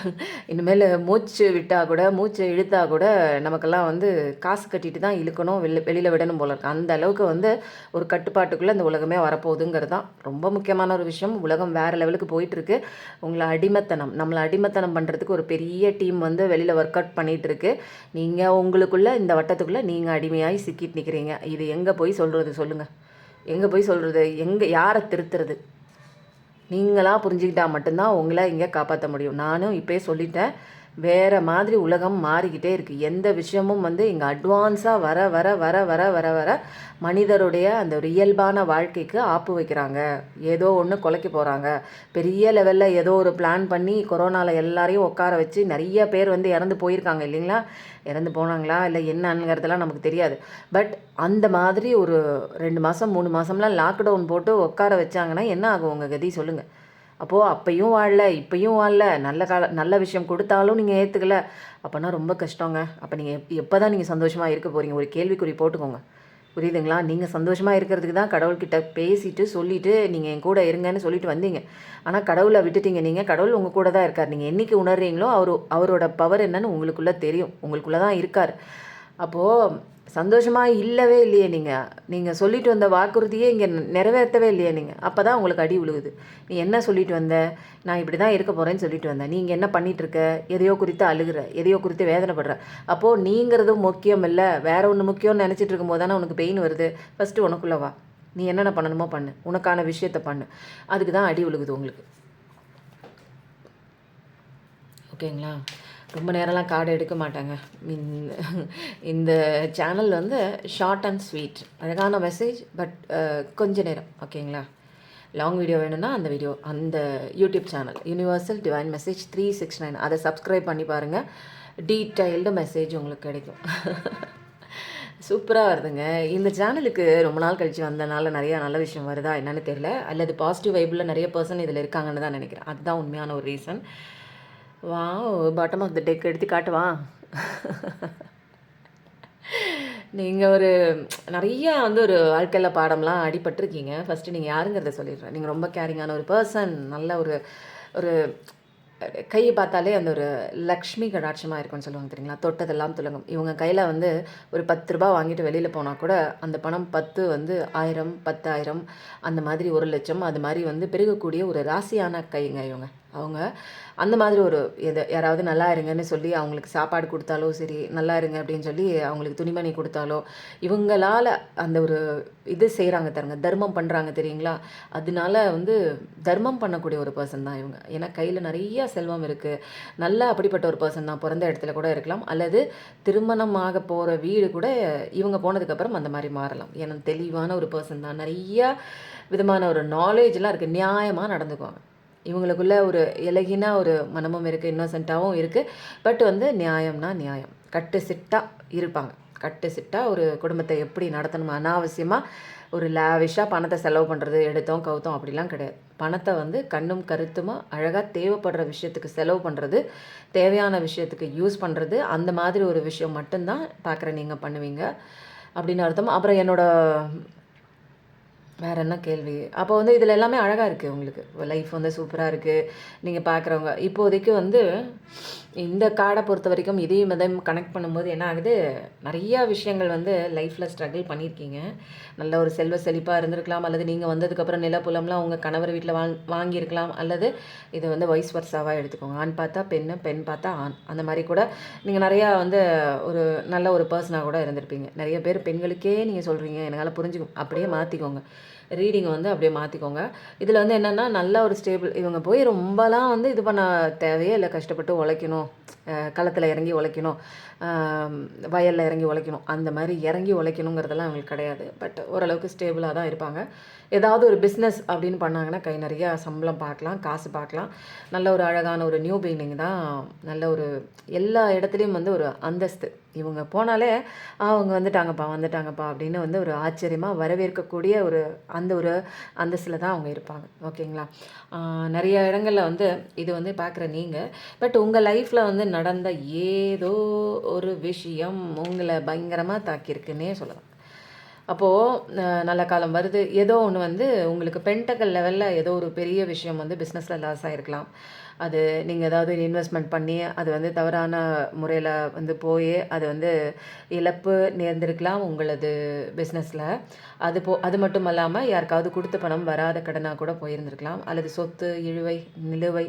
இனிமேல் மூச்சு விட்டால் கூட, மூச்சை இழுத்தால் கூட நமக்கெல்லாம் வந்து காசு கட்டிட்டு தான் இழுக்கணும், வெளியில் விடணும் போல இருக்கு. அந்த அளவுக்கு வந்து ஒரு கட்டுப்பாட்டுக்குள்ளே இந்த உலகமே வரப்போகுதுங்கிறது தான் ரொம்ப முக்கியமான ஒரு விஷயம். உலகம் வேறு லெவலுக்கு போயிட்டுருக்கு. நம்மளை அடிமைத்தனம் பண்ணுறதுக்கு ஒரு பெரிய டீம் வந்து வெளியில் ஒர்க் அவுட் பண்ணிகிட்ருக்கு. நீங்கள் உங்களுக்குள்ளே இந்த வட்டத்துக்குள்ளே நீங்கள் அடிமையாகி சிக்கிட்டு நிற்கிறீங்க. இது எங்கே போய் சொல்கிறது சொல்லுங்கள்? எங்கே போய் சொல்கிறது? யாரை திருத்துறது? நீங்களாக புரிஞ்சுக்கிட்டால் மட்டும்தான் உங்களை இங்கே காப்பாற்ற முடியும். நானும் இப்போயே சொல்லிட்டேன், வேறு மாதிரி உலகம் மாறிக்கிட்டே இருக்குது. எந்த விஷயமும் வந்து இங்கே அட்வான்ஸாக வர வர வர வர வர வர மனிதருடைய அந்த ஒரு இயல்பான வாழ்க்கைக்கு ஆப்பு வைக்கிறாங்க. ஏதோ ஒன்று கொலைக்க போகிறாங்க. பெரிய லெவலில் ஏதோ ஒரு பிளான் பண்ணி கொரோனாவில் எல்லாரையும் உட்கார வச்சு நிறைய பேர் வந்து இறந்து போயிருக்காங்க இல்லைங்களா? இறந்து போனாங்களா இல்லை என்னங்கிறதெல்லாம் நமக்கு தெரியாது. பட் அந்த மாதிரி ஒரு 2 மாதம் 3 மாதம்லாம் லாக்டவுன் போட்டு உட்கார வச்சாங்கன்னா என்ன ஆகும் உங்கள் கதி சொல்லுங்கள்? அப்போது அப்பையும் வாழல, இப்பையும் வாழல, நல்ல விஷயம் கொடுத்தாலும் நீங்கள் ஏற்றுக்கல, அப்போனா ரொம்ப கஷ்டங்க. அப்போ நீங்கள் எப்போ தான் நீங்கள் சந்தோஷமாக இருக்க போகிறீங்க? ஒரு கேள்விக்குறி போட்டுக்கோங்க. புரியுதுங்களா? நீங்கள் சந்தோஷமாக இருக்கிறதுக்கு தான் கடவுள்கிட்ட பேசிட்டு சொல்லிவிட்டு நீங்கள் என் கூட இருங்கன்னு சொல்லிட்டு வந்தீங்க. ஆனால் கடவுளை விட்டுட்டீங்க. நீங்கள் கடவுள் உங்கள் கூட தான் இருக்கார். நீங்கள் என்றைக்கு உணர்றீங்களோ அவரோட பவர் என்னன்னு உங்களுக்குள்ளே தெரியும். உங்களுக்குள்ளே தான் இருக்கார். அப்போது சந்தோஷமாக இல்லவே இல்லையே நீங்கள் சொல்லிட்டு வந்த வாக்குறுதியே இங்கே நிறைவேற்றவே இல்லையே நீங்கள். அப்போ தான் உங்களுக்கு அடி விழுகுது. நீ என்ன சொல்லிட்டு வந்த? நான் இப்படி தான் இருக்க போகிறேன்னு சொல்லிட்டு வந்தேன். நீங்கள் என்ன பண்ணிகிட்ருக்க? எதையோ குறித்து அழுகிற, எதையோ குறித்து வேதனைப்படுற. அப்போது நீங்கிறதும் முக்கியம் இல்லை, வேறு ஒன்று முக்கியம்னு நினச்சிட்டு இருக்கும்போது தானே உனக்கு பெயின் வருது. ஃபஸ்ட்டு உனக்குள்ளே வா. நீ என்னென்ன பண்ணணுமோ பண்ணு, உனக்கான விஷயத்த பண்ணு. அதுக்கு தான் அடி விழுகுது உங்களுக்கு. ஓகேங்களா? ரொம்ப நேரம்லாம் கார்டு எடுக்க மாட்டாங்க. இந்த சேனல் வந்து ஷார்ட் அண்ட் ஸ்வீட், அழகான மெசேஜ், பட் கொஞ்ச நேரம். ஓகேங்களா? லாங் வீடியோ வேணும்னா அந்த YouTube channel universal divine message 369 அதை சப்ஸ்கிரைப் பண்ணி பாருங்கள். டீட்டெயில்டு மெசேஜ் உங்களுக்கு கிடைக்கும். சூப்பராக வருதுங்க. இந்த சேனலுக்கு ரொம்ப நாள் கழித்து வந்தனால நிறையா நல்ல விஷயம் வருதா என்னன்னு தெரியல, அல்லது பாசிட்டிவ் வைபில் நிறைய பர்சன் இதில் இருக்காங்கன்னு தான் நினைக்கிறேன். அதுதான் உண்மையான ஒரு ரீசன். வா, பாட்டம் ஆஃப் த டெக் எடுத்து காட்டுவா. நீங்கள் ஒரு நிறையா வந்து ஒரு வாழ்க்கையில் பாடம்லாம் அடிபட்டிருக்கீங்க. ஃபஸ்ட்டு நீங்கள் யாருங்கிறத சொல்லிடுறேன். நீங்கள் ரொம்ப கேரிங்கான ஒரு பர்சன். நல்ல ஒரு ஒரு கையை பார்த்தாலே அந்த ஒரு லக்ஷ்மி கடாட்சமாக இருக்கும்னு சொல்லுவாங்க தெரியுங்களா? தொட்டதெல்லாம் துலங்கும். இவங்க கையில் வந்து ஒரு 10 ரூபா வாங்கிட்டு வெளியில் போனால் கூட அந்த பணம் 10 வந்து 1000, 10,000 அந்த மாதிரி 1,00,000 அது மாதிரி வந்து பெருகக்கூடிய ஒரு ராசியான கைங்க இவங்க. அவங்க அந்த மாதிரி ஒரு யாராவது நல்லா இருங்கன்னு சொல்லி அவங்களுக்கு சாப்பாடு கொடுத்தாலோ சரி, நல்லா இருங்க அப்படின்னு சொல்லி அவங்களுக்கு துணிமணி கொடுத்தாலோ, இவங்களால் அந்த ஒரு இது செய்கிறாங்க தருங்க, தர்மம் பண்ணுறாங்க தெரியுங்களா? அதனால வந்து தர்மம் பண்ணக்கூடிய ஒரு பர்சன் தான் இவங்க. ஏன்னா கையில் நிறைய செல்வம் இருக்குது. நல்லா அப்படிப்பட்ட ஒரு பர்சன் தான். பிறந்த இடத்துல கூட இருக்கலாம், அல்லது திருமணமாக போகிற வீடு கூட இவங்க போனதுக்கப்புறம் அந்த மாதிரி மாறலாம். ஏன்னா தெளிவான ஒரு பர்சன் தான். நிறையா விதமான ஒரு நாலேஜ்லாம் இருக்குது. நியாயமாக நடந்துக்குவாங்க. இவங்களுக்குள்ள ஒரு எலகினா ஒரு மனமும் இருக்குது, இன்னோசென்ட்டாகவும் இருக்குது. பட் வந்து நியாயம்னா நியாயம், கட்டு சிட்டாக இருப்பாங்க. கட்டு சிட்டாக ஒரு குடும்பத்தை எப்படி நடத்தணும், அனாவசியமாக ஒரு லேவிஷாக பணத்தை செலவு பண்ணுறது, எடுத்தோம் கவுத்தோம் அப்படிலாம் கிடையாது. பணத்தை வந்து கண்ணும் கருத்துமாக அழகாக தேவைப்படுற விஷயத்துக்கு செலவு பண்ணுறது, தேவையான விஷயத்துக்கு யூஸ் பண்ணுறது, அந்த மாதிரி ஒரு விஷயம் மட்டும்தான் பார்க்குறேன் நீங்கள் பண்ணுவீங்க அப்படின்னு அர்த்தம். அப்புறம் வேறு என்ன கேள்வி? அப்போ வந்து இதில் எல்லாமே அழகாக இருக்குது. உங்களுக்கு லைஃப் வந்து சூப்பராக இருக்குது. நீங்கள் பார்க்குறவங்க இப்போதைக்கு வந்து இந்த கார்டை பொறுத்த வரைக்கும் இதையும் இதையும் கனெக்ட் பண்ணும்போது என்ன ஆகுது, நிறையா விஷயங்கள் வந்து லைஃப்பில் ஸ்ட்ரகிள் பண்ணியிருக்கீங்க. நல்ல ஒரு செல்வ செழிப்பாக இருந்திருக்கலாம், அல்லது நீங்கள் வந்ததுக்கப்புறம் நிலப்புலம்லாம் உங்கள் கணவர் வீட்டில் வாங்கியிருக்கலாம், அல்லது இது வந்து வைஸ் வர்சாவாக எடுத்துக்கோங்க. ஆண் பார்த்தா பெண்ணு, பெண் பார்த்தா ஆண், அந்த மாதிரி கூட நீங்கள் நிறையா வந்து ஒரு நல்ல ஒரு பர்சனாக கூட இருந்திருப்பீங்க. நிறைய பேர் பெண்களுக்கே நீங்கள் சொல்கிறீங்க, என்னால் புரிஞ்சுக்கும். அப்படியே மாற்றிக்கோங்க, ரீடிங்கை வந்து அப்படியே மாற்றிக்கோங்க. இதில் வந்து என்னென்னா நல்ல ஒரு ஸ்டேபிள். இவங்க போய் ரொம்பலாம் வந்து இது பண்ண தேவையே இல்லை. கஷ்டப்பட்டு உழைக்கணும், களத்தில் இறங்கி உழைக்கணும், வயலில் இறங்கி உழைக்கணும், அந்த மாதிரி இறங்கி உழைக்கணுங்கிறதெல்லாம் அவங்களுக்கு கிடையாது. பட் ஓரளவுக்கு ஸ்டேபிளாக தான் இருப்பாங்க. ஏதாவது ஒரு பிஸ்னஸ் அப்படின்னு பண்ணாங்கன்னா கை நிறையா சம்பளம் பார்க்கலாம், காசு பார்க்கலாம். நல்ல ஒரு அழகான ஒரு நியூ பிகினிங் தான். நல்ல ஒரு எல்லா இடத்துலையும் வந்து ஒரு அந்தஸ்து. இவங்க போனாலே அவங்க வந்துட்டாங்கப்பா அப்படின்னு வந்து ஒரு ஆச்சரியமாக வரவேற்கக்கூடிய அந்த ஒரு அந்தஸ்தில் தான் அவங்க இருப்பாங்க. ஓகேங்களா? நிறைய இடங்களில் வந்து இது வந்து பார்க்குற நீங்கள், பட் உங்கள் லைஃப்பில் வந்து நடந்த ஏதோ ஒரு விஷயம் உங்களை பயங்கரமாக தாக்கியிருக்குன்னே சொல்லலாம். அப்போது நல்ல காலம் வருது. ஏதோ ஒன்று வந்து உங்களுக்கு பென்டக்கல் லெவலில் ஏதோ ஒரு பெரிய விஷயம் வந்து பிஸ்னஸில் லாஸ் ஆகிருக்கலாம். அது நீங்கள் ஏதாவது இன்வெஸ்ட்மெண்ட் பண்ணி அது வந்து தவறான முறையில் வந்து போய் அது வந்து இழப்பு நேர்ந்திருக்கலாம் உங்களது பிஸ்னஸில். அது மட்டும் இல்லாமல் யாருக்காவது கொடுத்த பணம் வராத கடனாக கூட போயிருந்திருக்கலாம், அல்லது சொத்து இழுவை நிலுவை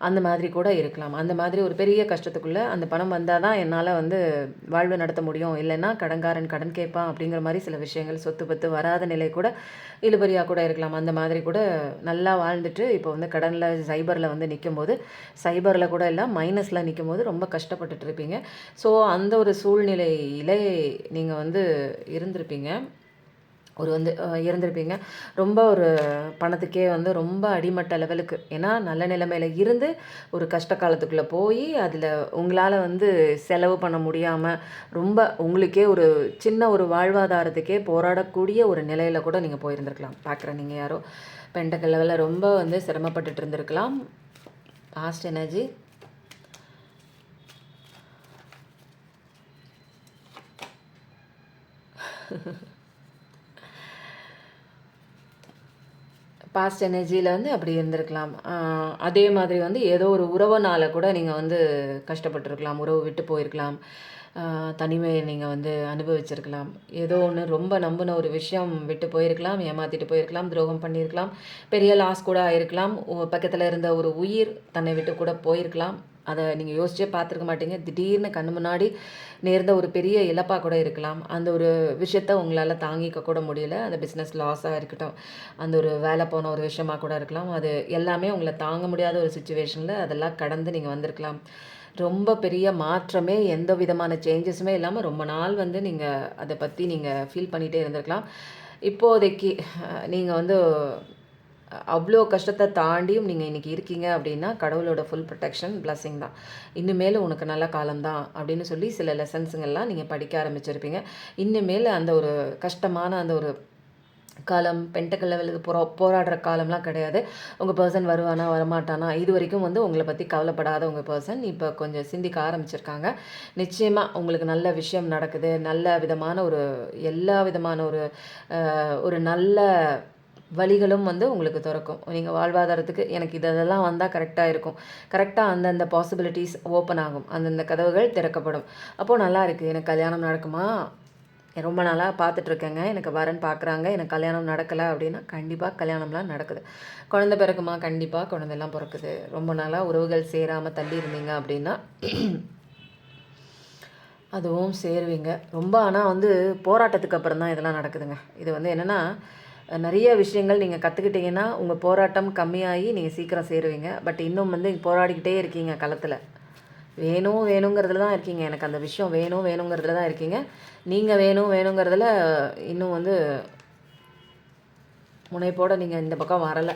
அந்த மாதிரி கூட இருக்கலாம். அந்த மாதிரி ஒரு பெரிய கஷ்டத்துக்குள்ளே அந்த பணம் வந்தால் தான் என்னால் வந்து வாழ்வு நடத்த முடியும், இல்லைன்னா கடன்காரன் கடன் கேட்பான் அப்படிங்கிற மாதிரி சில விஷயங்கள், சொத்து பத்து வராத நிலை கூட இழுபறியாக கூட இருக்கலாம். அந்த மாதிரி கூட நல்லா வாழ்ந்துட்டு இப்போ வந்து கடனில் சைபரில் வந்து நிற்கும்போது, சைபரில் கூட இல்லை மைனஸில் நிற்கும்போது ரொம்ப கஷ்டப்பட்டுட்டு இருப்பீங்க. ஸோ அந்த ஒரு சூழ்நிலையிலே நீங்கள் வந்து இருந்திருப்பீங்க. இருந்திருப்பீங்க. ரொம்ப ஒரு பணத்துக்கே வந்து ரொம்ப அடிமட்ட லெவலுக்கு. ஏன்னா நல்ல நிலைமையில் இருந்து ஒரு கஷ்ட காலத்துக்குள்ளே போய் அதில் உங்களால் வந்து செலவு பண்ண முடியாமல் ரொம்ப உங்களுக்கே ஒரு சின்ன ஒரு வாழ்வாதாரத்துக்கே போராடக்கூடிய ஒரு நிலையில் கூட நீங்கள் போயிருந்திருக்கலாம். பார்க்குறேன் நீங்கள் யாரோ பென்டக்கல் லெவலில் ரொம்ப வந்து சிரமப்பட்டுட்டு இருந்திருக்கலாம். பாஸ்ட் எனர்ஜி பாஸ்ட் எனர்ஜியில் வந்து அப்படி இருந்திருக்கலாம். அதே மாதிரி வந்து ஏதோ ஒரு உறவுனால் கூட நீங்கள் வந்து கஷ்டப்பட்டுருக்கலாம், உறவு விட்டு போயிருக்கலாம், தனிமையை நீங்கள் வந்து அனுபவிச்சிருக்கலாம். ஏதோ ஒன்று ரொம்ப நம்பின ஒரு விஷயம் விட்டு போயிருக்கலாம், ஏமாற்றிட்டு போயிருக்கலாம், துரோகம் பண்ணியிருக்கலாம், பெரிய லாஸ் கூட ஆயிருக்கலாம், பக்கத்தில் இருந்த ஒரு உயிர் தன்னை விட்டு கூட போயிருக்கலாம். அதை நீங்கள் யோசிச்சே பார்த்துருக்க மாட்டீங்க. திடீர்னு கண்ணு முன்னாடி நேர்ந்த ஒரு பெரிய இழப்பாக கூட இருக்கலாம். அந்த ஒரு விஷயத்த உங்களால் தாங்கிக்க கூட முடியல. அந்த பிஸ்னஸ் லாஸாக இருக்கட்டும், அந்த ஒரு வேலை போன ஒரு விஷயமா கூட இருக்கலாம். அது எல்லாமே உங்களை தாங்க முடியாத ஒரு சுச்சுவேஷனில் அதெல்லாம் கடந்து நீங்கள் வந்திருக்கலாம். ரொம்ப பெரிய மாற்றமே எந்த விதமான சேஞ்சஸுமே இல்லாமல் ரொம்ப நாள் வந்து நீங்கள் அதை பற்றி நீங்கள் ஃபீல் பண்ணிகிட்டே இருந்திருக்கலாம். இப்போதைக்கு நீங்கள் வந்து அவ்வளோ கஷ்டத்தை தாண்டியும் நீங்கள் இன்றைக்கி இருக்கீங்க அப்படின்னா கடவுளோட ஃபுல் ப்ரொடெக்ஷன் பிளஸ்ஸிங் தான். இனிமேல் உனக்கு நல்ல காலம்தான் அப்படின்னு சொல்லி சில லெசன்ஸுங்கள்லாம் நீங்கள் படிக்க ஆரம்பிச்சிருப்பீங்க. இனிமேல் அந்த ஒரு கஷ்டமான அந்த ஒரு காலம் பென்டக்கல் லெவலுக்கு போராடுற காலம்லாம் கிடையாது. உங்கள் பர்சன் வருவானா வரமாட்டானா இது வரைக்கும் வந்து உங்களை பற்றி கவலைப்படாத உங்கள் பர்சன் இப்போ கொஞ்சம் சிந்திக்க ஆரம்பிச்சிருக்காங்க. நிச்சயமாக உங்களுக்கு நல்ல விஷயம் நடக்குது. நல்ல விதமான ஒரு எல்லா விதமான ஒரு நல்ல வழிகளும் வந்து உங்களுக்கு திறக்கும். நீங்கள் வாழ்வாதாரத்துக்கு எனக்கு இதெல்லாம் வந்தால் கரெக்டாக இருக்கும். கரெக்டாக அந்தந்த பாசிபிலிட்டிஸ் ஓப்பன் ஆகும். அந்தந்த கதவுகள் திறக்கப்படும். அப்போது நல்லா இருக்குது. எனக்கு கல்யாணம் நடக்குமா? ரொம்ப நாளாக பார்த்துட்ருக்கேங்க. எனக்கு வரன் பார்க்குறாங்க. எனக்கு கல்யாணம் நடக்கலை அப்படின்னா கண்டிப்பாக கல்யாணம்லாம் நடக்குது. குழந்தை பிறக்குமா? கண்டிப்பாக குழந்தைலாம் பிறக்குது. ரொம்ப நாளாக உறவுகள் சேராமல் தள்ளி இருந்தீங்க அப்படின்னா அதுவும் சேருவீங்க. ரொம்ப ஆனால் வந்து போராட்டத்துக்கு அப்புறம் தான் இதெல்லாம் நடக்குதுங்க. இது வந்து என்னென்னா நிறைய விஷயங்கள் நீங்கள் கற்றுக்கிட்டிங்கன்னா உங்கள் போராட்டம் கம்மியாகி நீங்கள் சீக்கிரம் சேருவீங்க. பட் இன்னும் வந்து போராடிக்கிட்டே இருக்கீங்க களத்தில். வேணுங்கிறதுல தான் இருக்கீங்க. எனக்கு அந்த விஷயம் வேணுங்கிறதுல தான் இருக்கீங்க. நீங்கள் வேணுங்கிறதுல இன்னும் வந்து முனைப்போடு நீங்கள் இந்த பக்கம் வரலை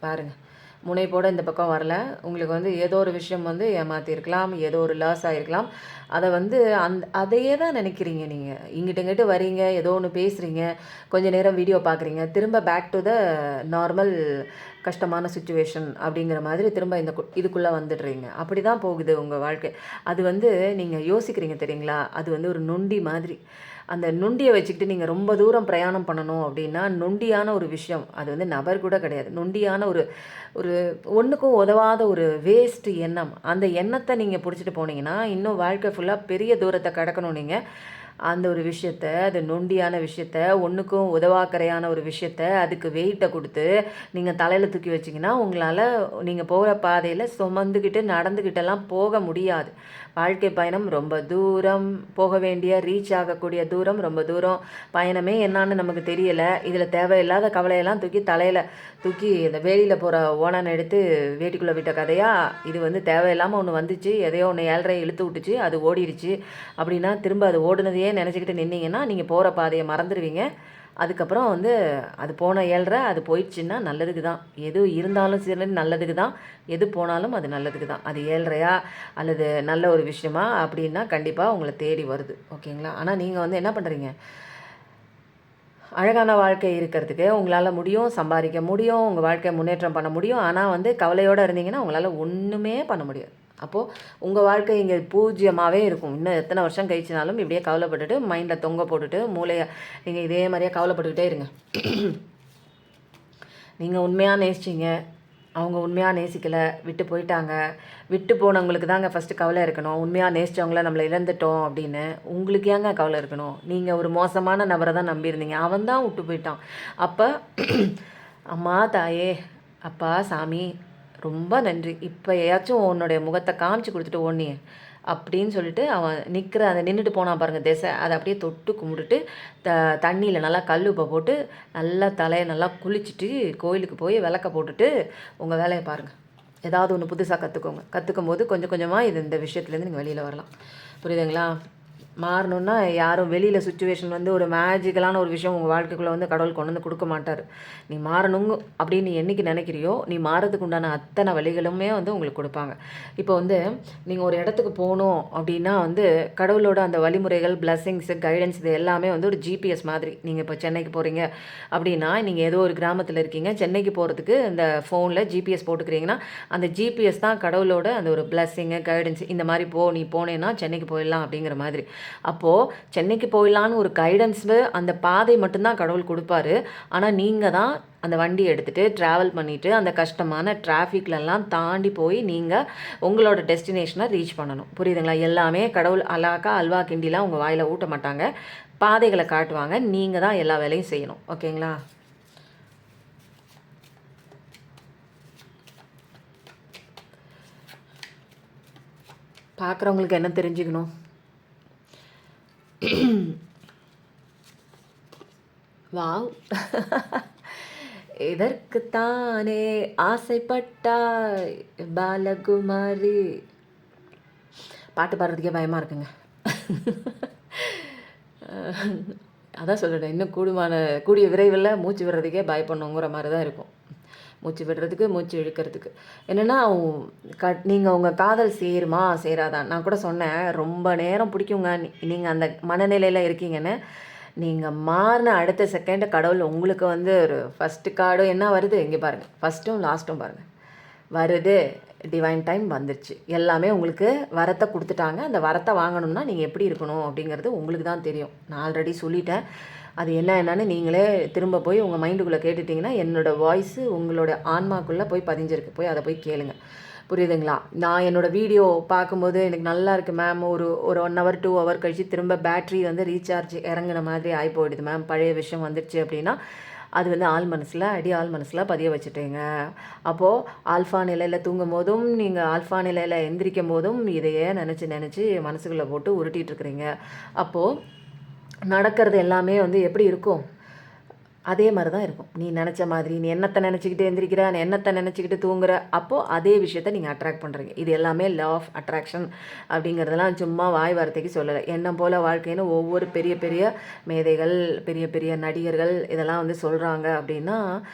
பாருங்கள். முனைப்போடு இந்த பக்கம் வரல. உங்களுக்கு வந்து ஏதோ ஒரு விஷயம் வந்து ஏமாற்றிருக்கலாம், ஏதோ ஒரு லாஸ் ஆகிருக்கலாம். அதை வந்து அதையே தான் நினைக்கிறீங்க நீங்கள். இங்கிட்டு வரீங்க, ஏதோ ஒன்று பேசுகிறீங்க, கொஞ்சம் நேரம் வீடியோ பார்க்குறீங்க, திரும்ப பேக் டு த நார்மல் கஷ்டமான சுச்சுவேஷன் அப்படிங்கிற மாதிரி திரும்ப இதுக்குள்ளே வந்துடுறீங்க. அப்படி தான் போகுது உங்கள் வாழ்க்கை. அது வந்து நீங்கள் யோசிக்கிறீங்க தெரியுங்களா? அது வந்து ஒரு நொண்டி மாதிரி. அந்த நொண்டியை வச்சுக்கிட்டு நீங்கள் ரொம்ப தூரம் பிரயாணம் பண்ணணும் அப்படின்னா நொண்டியான ஒரு விஷயம் அது வந்து நபர் கூட கிடையாது. நொண்டியான ஒரு ஒன்றுக்கும் உதவாத ஒரு வேஸ்ட் எண்ணம். அந்த எண்ணத்தை நீங்கள் பிடிச்சிட்டு போனீங்கன்னா இன்னும் வாழ்க்கை ஃபுல்லாக பெரிய தூரத்தை கடக்கணும். நீங்கள் அந்த ஒரு விஷயத்த அது நொண்டியான விஷயத்த ஒன்றுக்கும் உதவாக்கரையான ஒரு விஷயத்த அதுக்கு வெயிட்டை கொடுத்து நீங்கள் தலையில் தூக்கி வச்சிங்கன்னா உங்களால் நீங்கள் போகிற பாதையில் சுமந்துக்கிட்டு நடந்துக்கிட்டெல்லாம் போக முடியாது. வாழ்க்கை பயணம் ரொம்ப தூரம் போக வேண்டிய ரீச் ஆகக்கூடிய தூரம் ரொம்ப தூரம். பயணமே என்னான்னு நமக்கு தெரியலை. இதில் தேவையில்லாத கவலையெல்லாம் தூக்கி இந்த வேலியில் போகிற ஓனான் எடுத்து வேட்டிக்குள்ளே விட்ட கதையாக இது வந்து தேவையில்லாமல் ஒன்று வந்துச்சு, எதையோ ஒன்று 7.5 இழுத்து விட்டுச்சு, அது ஓடிடுச்சு அப்படின்னா திரும்ப அது ஓடுனதையே நினச்சிக்கிட்டு நின்னீங்கன்னா நீங்கள் போகிற பாதையை மறந்துடுவீங்க. அதுக்கப்புறம் வந்து அது போன 7.5 அது போயிடுச்சுன்னா நல்லதுக்கு தான். எது இருந்தாலும் சரி நல்லதுக்கு தான். எது போனாலும் அது நல்லதுக்கு தான். அது 7.5 அல்லது நல்ல ஒரு விஷயமா அப்படின்னா கண்டிப்பாக உங்களை தேடி வருது. ஓகேங்களா? ஆனால் நீங்கள் வந்து என்ன பண்ணுறீங்க? அழகான வாழ்க்கை இருக்கிறதுக்கு உங்களால் முடியும், சம்பாதிக்க முடியும், உங்கள் வாழ்க்கையை முன்னேற்றம் பண்ண முடியும். ஆனால் வந்து கவலையோடு இருந்தீங்கன்னா உங்களால் ஒன்றுமே பண்ண முடியாது. அப்போது உங்கள் வாழ்க்கை இங்கே பூஜ்ஜியமாகவே இருக்கும். இன்னும் எத்தனை வருஷம் கழிச்சினாலும் இப்படியே கவலைப்பட்டுட்டு மைண்டில் தொங்க போட்டுட்டு மூளையை நீங்கள் இதே மாதிரியே கவலைப்பட்டுக்கிட்டே இருங்க. நீங்கள் உண்மையாக நேசிச்சிங்க, அவங்க உண்மையாக நேசிக்கலை, விட்டு போயிட்டாங்க. விட்டு போனவங்களுக்கு தாங்க ஃபஸ்ட்டு கவலை இருக்கணும். உண்மையாக நேசித்தவங்கள நம்மளை இழந்துட்டோம் அப்படின்னு உங்களுக்கு ஏங்க கவலை இருக்கணும்? நீங்கள் ஒரு மோசமான நபரை தான் நம்பியிருந்தீங்க, அவன் தான் விட்டு போயிட்டான். அப்போ அம்மா தாயே அப்பா சாமி ரொம்ப நன்றி, இப்போ ஏதாச்சும் உன்னுடைய முகத்தை காமிச்சு கொடுத்துட்டு ஓடனியே அப்படின்னு சொல்லிட்டு அவன் அதை நின்றுட்டு போனான் பாருங்கள் திசை, அதை அப்படியே தொட்டு கும்பிட்டுட்டு தண்ணியில் நல்லா கல் உப்பை போட்டு நல்லா தலையை நல்லா குளிச்சுட்டு கோயிலுக்கு போய் விளக்க போட்டுட்டு உங்கள் வேலையை பாருங்கள். ஏதாவது ஒன்று புதுசாக கற்றுக்கும் போது கொஞ்சம் கொஞ்சமாக இந்த விஷயத்துலேருந்து நீங்கள் வெளியில் வரலாம். புரியுதுங்களா? மாறணுன்னா யாரும் வெளியில் சுச்சுவேஷன் வந்து ஒரு மேஜிக்கலான ஒரு விஷயம் உங்கள் வாழ்க்கைக்குள்ளே வந்து கடவுள் கொண்டு வந்து கொடுக்க மாட்டார். நீ மாறணுங்க அப்படின்னு நீ என்றைக்கு நினைக்கிறியோ நீ மாறதுக்கு உண்டான அத்தனை வழிகளுமே வந்து உங்களுக்கு கொடுப்பாங்க. இப்போ வந்து நீங்கள் ஒரு இடத்துக்கு போகணும் அப்படின்னா வந்து கடவுளோட அந்த வழிமுறைகள், பிளஸ்ஸிங்ஸு, கைடன்ஸ் இது எல்லாமே வந்து ஒரு ஜிபிஎஸ் மாதிரி. நீங்கள் இப்போ சென்னைக்கு போகிறீங்க அப்படின்னா நீங்கள் ஏதோ ஒரு கிராமத்தில் இருக்கீங்க, சென்னைக்கு போகிறதுக்கு இந்த ஃபோனில் ஜிபிஎஸ் போட்டுக்கிறீங்கன்னா அந்த ஜிபிஎஸ் தான் கடவுளோட அந்த ஒரு பிளஸ்ஸிங்கு, கைடன்ஸ். இந்த மாதிரி நீ போனேன்னா சென்னைக்கு போயிடலாம் அப்படிங்கிற மாதிரி. அப்போது சென்னைக்கு போயிடலான்னு ஒரு கைடன்ஸு அந்த பாதை மட்டும்தான் கடவுள் கொடுப்பாரு. ஆனால் நீங்கள் தான் அந்த வண்டியை எடுத்துகிட்டு ட்ராவல் பண்ணிவிட்டு அந்த கஷ்டமான டிராஃபிக்லலாம் தாண்டி போய் நீங்கள் உங்களோட டெஸ்டினேஷனை ரீச் பண்ணணும். புரியுதுங்களா? எல்லாமே கடவுள் அல்வா கிண்டிலாம் உங்கள் வாயில் ஊட்ட மாட்டாங்க, பாதைகளை காட்டுவாங்க. நீங்கள் தான் எல்லா வேலையும் செய்யணும். ஓகேங்களா? பார்க்குறவங்களுக்கு என்ன தெரிஞ்சுக்கணும்? வாவ்! இதற்குத்தானே ஆசைப்பட்டாய் பாலகுமாரி. பாட்டு பாடுறதுக்கே பயமாக இருக்குங்க. அதான் சொல்கிறேன், இன்னும் கூடிய விரைவில் மூச்சு விடுறதுக்கே பயப்படணுங்கிற மாதிரி தான் இருக்கும். மூச்சு விடுறதுக்கு, மூச்சு இழுக்கிறதுக்கு. என்னென்னா நீங்கள் உங்கள் காதல் சேருமா சேராதான்? நான் கூட சொன்னேன், ரொம்ப நேரம் பிடிக்குங்க நீங்கள் அந்த மனநிலையில் இருக்கீங்கன்னு. நீங்கள் மாறின அடுத்த செகண்டு கடவுள் உங்களுக்கு வந்து ஒரு ஃபஸ்ட்டு கார்டும் என்ன வருது இங்கே பாருங்கள், ஃபஸ்ட்டும் லாஸ்ட்டும் பாருங்கள் வருது. டிவைன் டைம் வந்துருச்சு. எல்லாமே உங்களுக்கு வரத்தை கொடுத்துட்டாங்க. அந்த வரத்தை வாங்கணும்னா நீங்கள் எப்படி இருக்கணும் அப்படிங்கிறது உங்களுக்கு தான் தெரியும். நான் ஆல்ரெடி சொல்லிட்டேன். அது என்னன்னு நீங்களே திரும்ப போய் உங்கள் மைண்டுக்குள்ளே கேட்டுட்டிங்கன்னா என்னோடய வாய்ஸு உங்களோட ஆன்மாக்குள்ளே போய் பதிஞ்சிருக்கு. போய் அதை போய் கேளுங்க. புரியுதுங்களா? நான் என்னோடய வீடியோ பார்க்கும்போது எனக்கு நல்லா இருக்குது மேம், ஒரு 1 ஹவர் 2 ஹவர் கழித்து திரும்ப பேட்ரி வந்து ரீசார்ஜ் இறங்குன மாதிரி ஆகி போயிடுது மேம், பழைய விஷயம் வந்துடுச்சு அப்படின்னா அது வந்து ஆள் மனசில் பதிய வச்சுட்டேங்க. அப்போது ஆல்ஃபா நிலையில் தூங்கும் போதும் நீங்கள் ஆல்ஃபா நிலையில் எந்திரிக்கும் போதும் இதையே நினச்சி மனசுக்குள்ளே போட்டு உருட்டிகிட்ருக்குறீங்க. அப்போது நடக்கிறது எல்லாமே வந்து எப்படி இருக்கும்? அதே மாதிரி தான் இருக்கும். நீ நினச்ச மாதிரி, நீ என்னத்தை நினச்சிக்கிட்டு எந்திரிக்கிற, நீ என்னத்தை நினச்சிக்கிட்டு தூங்குற, அப்போது அதே விஷயத்த நீங்கள் அட்ராக்ட் பண்ணுறீங்க. இது எல்லாமே லா ஆஃப் அட்ராக்ஷன் அப்படிங்கிறதெல்லாம் சும்மா வாய் வார்த்தைக்கு சொல்லலை. எண்ணம் போல் வாழ்க்கைன்னு ஒவ்வொரு பெரிய பெரிய மேதைகள், பெரிய பெரிய நடிகர்கள் இதெல்லாம் வந்து சொல்கிறாங்க அப்படின்னா,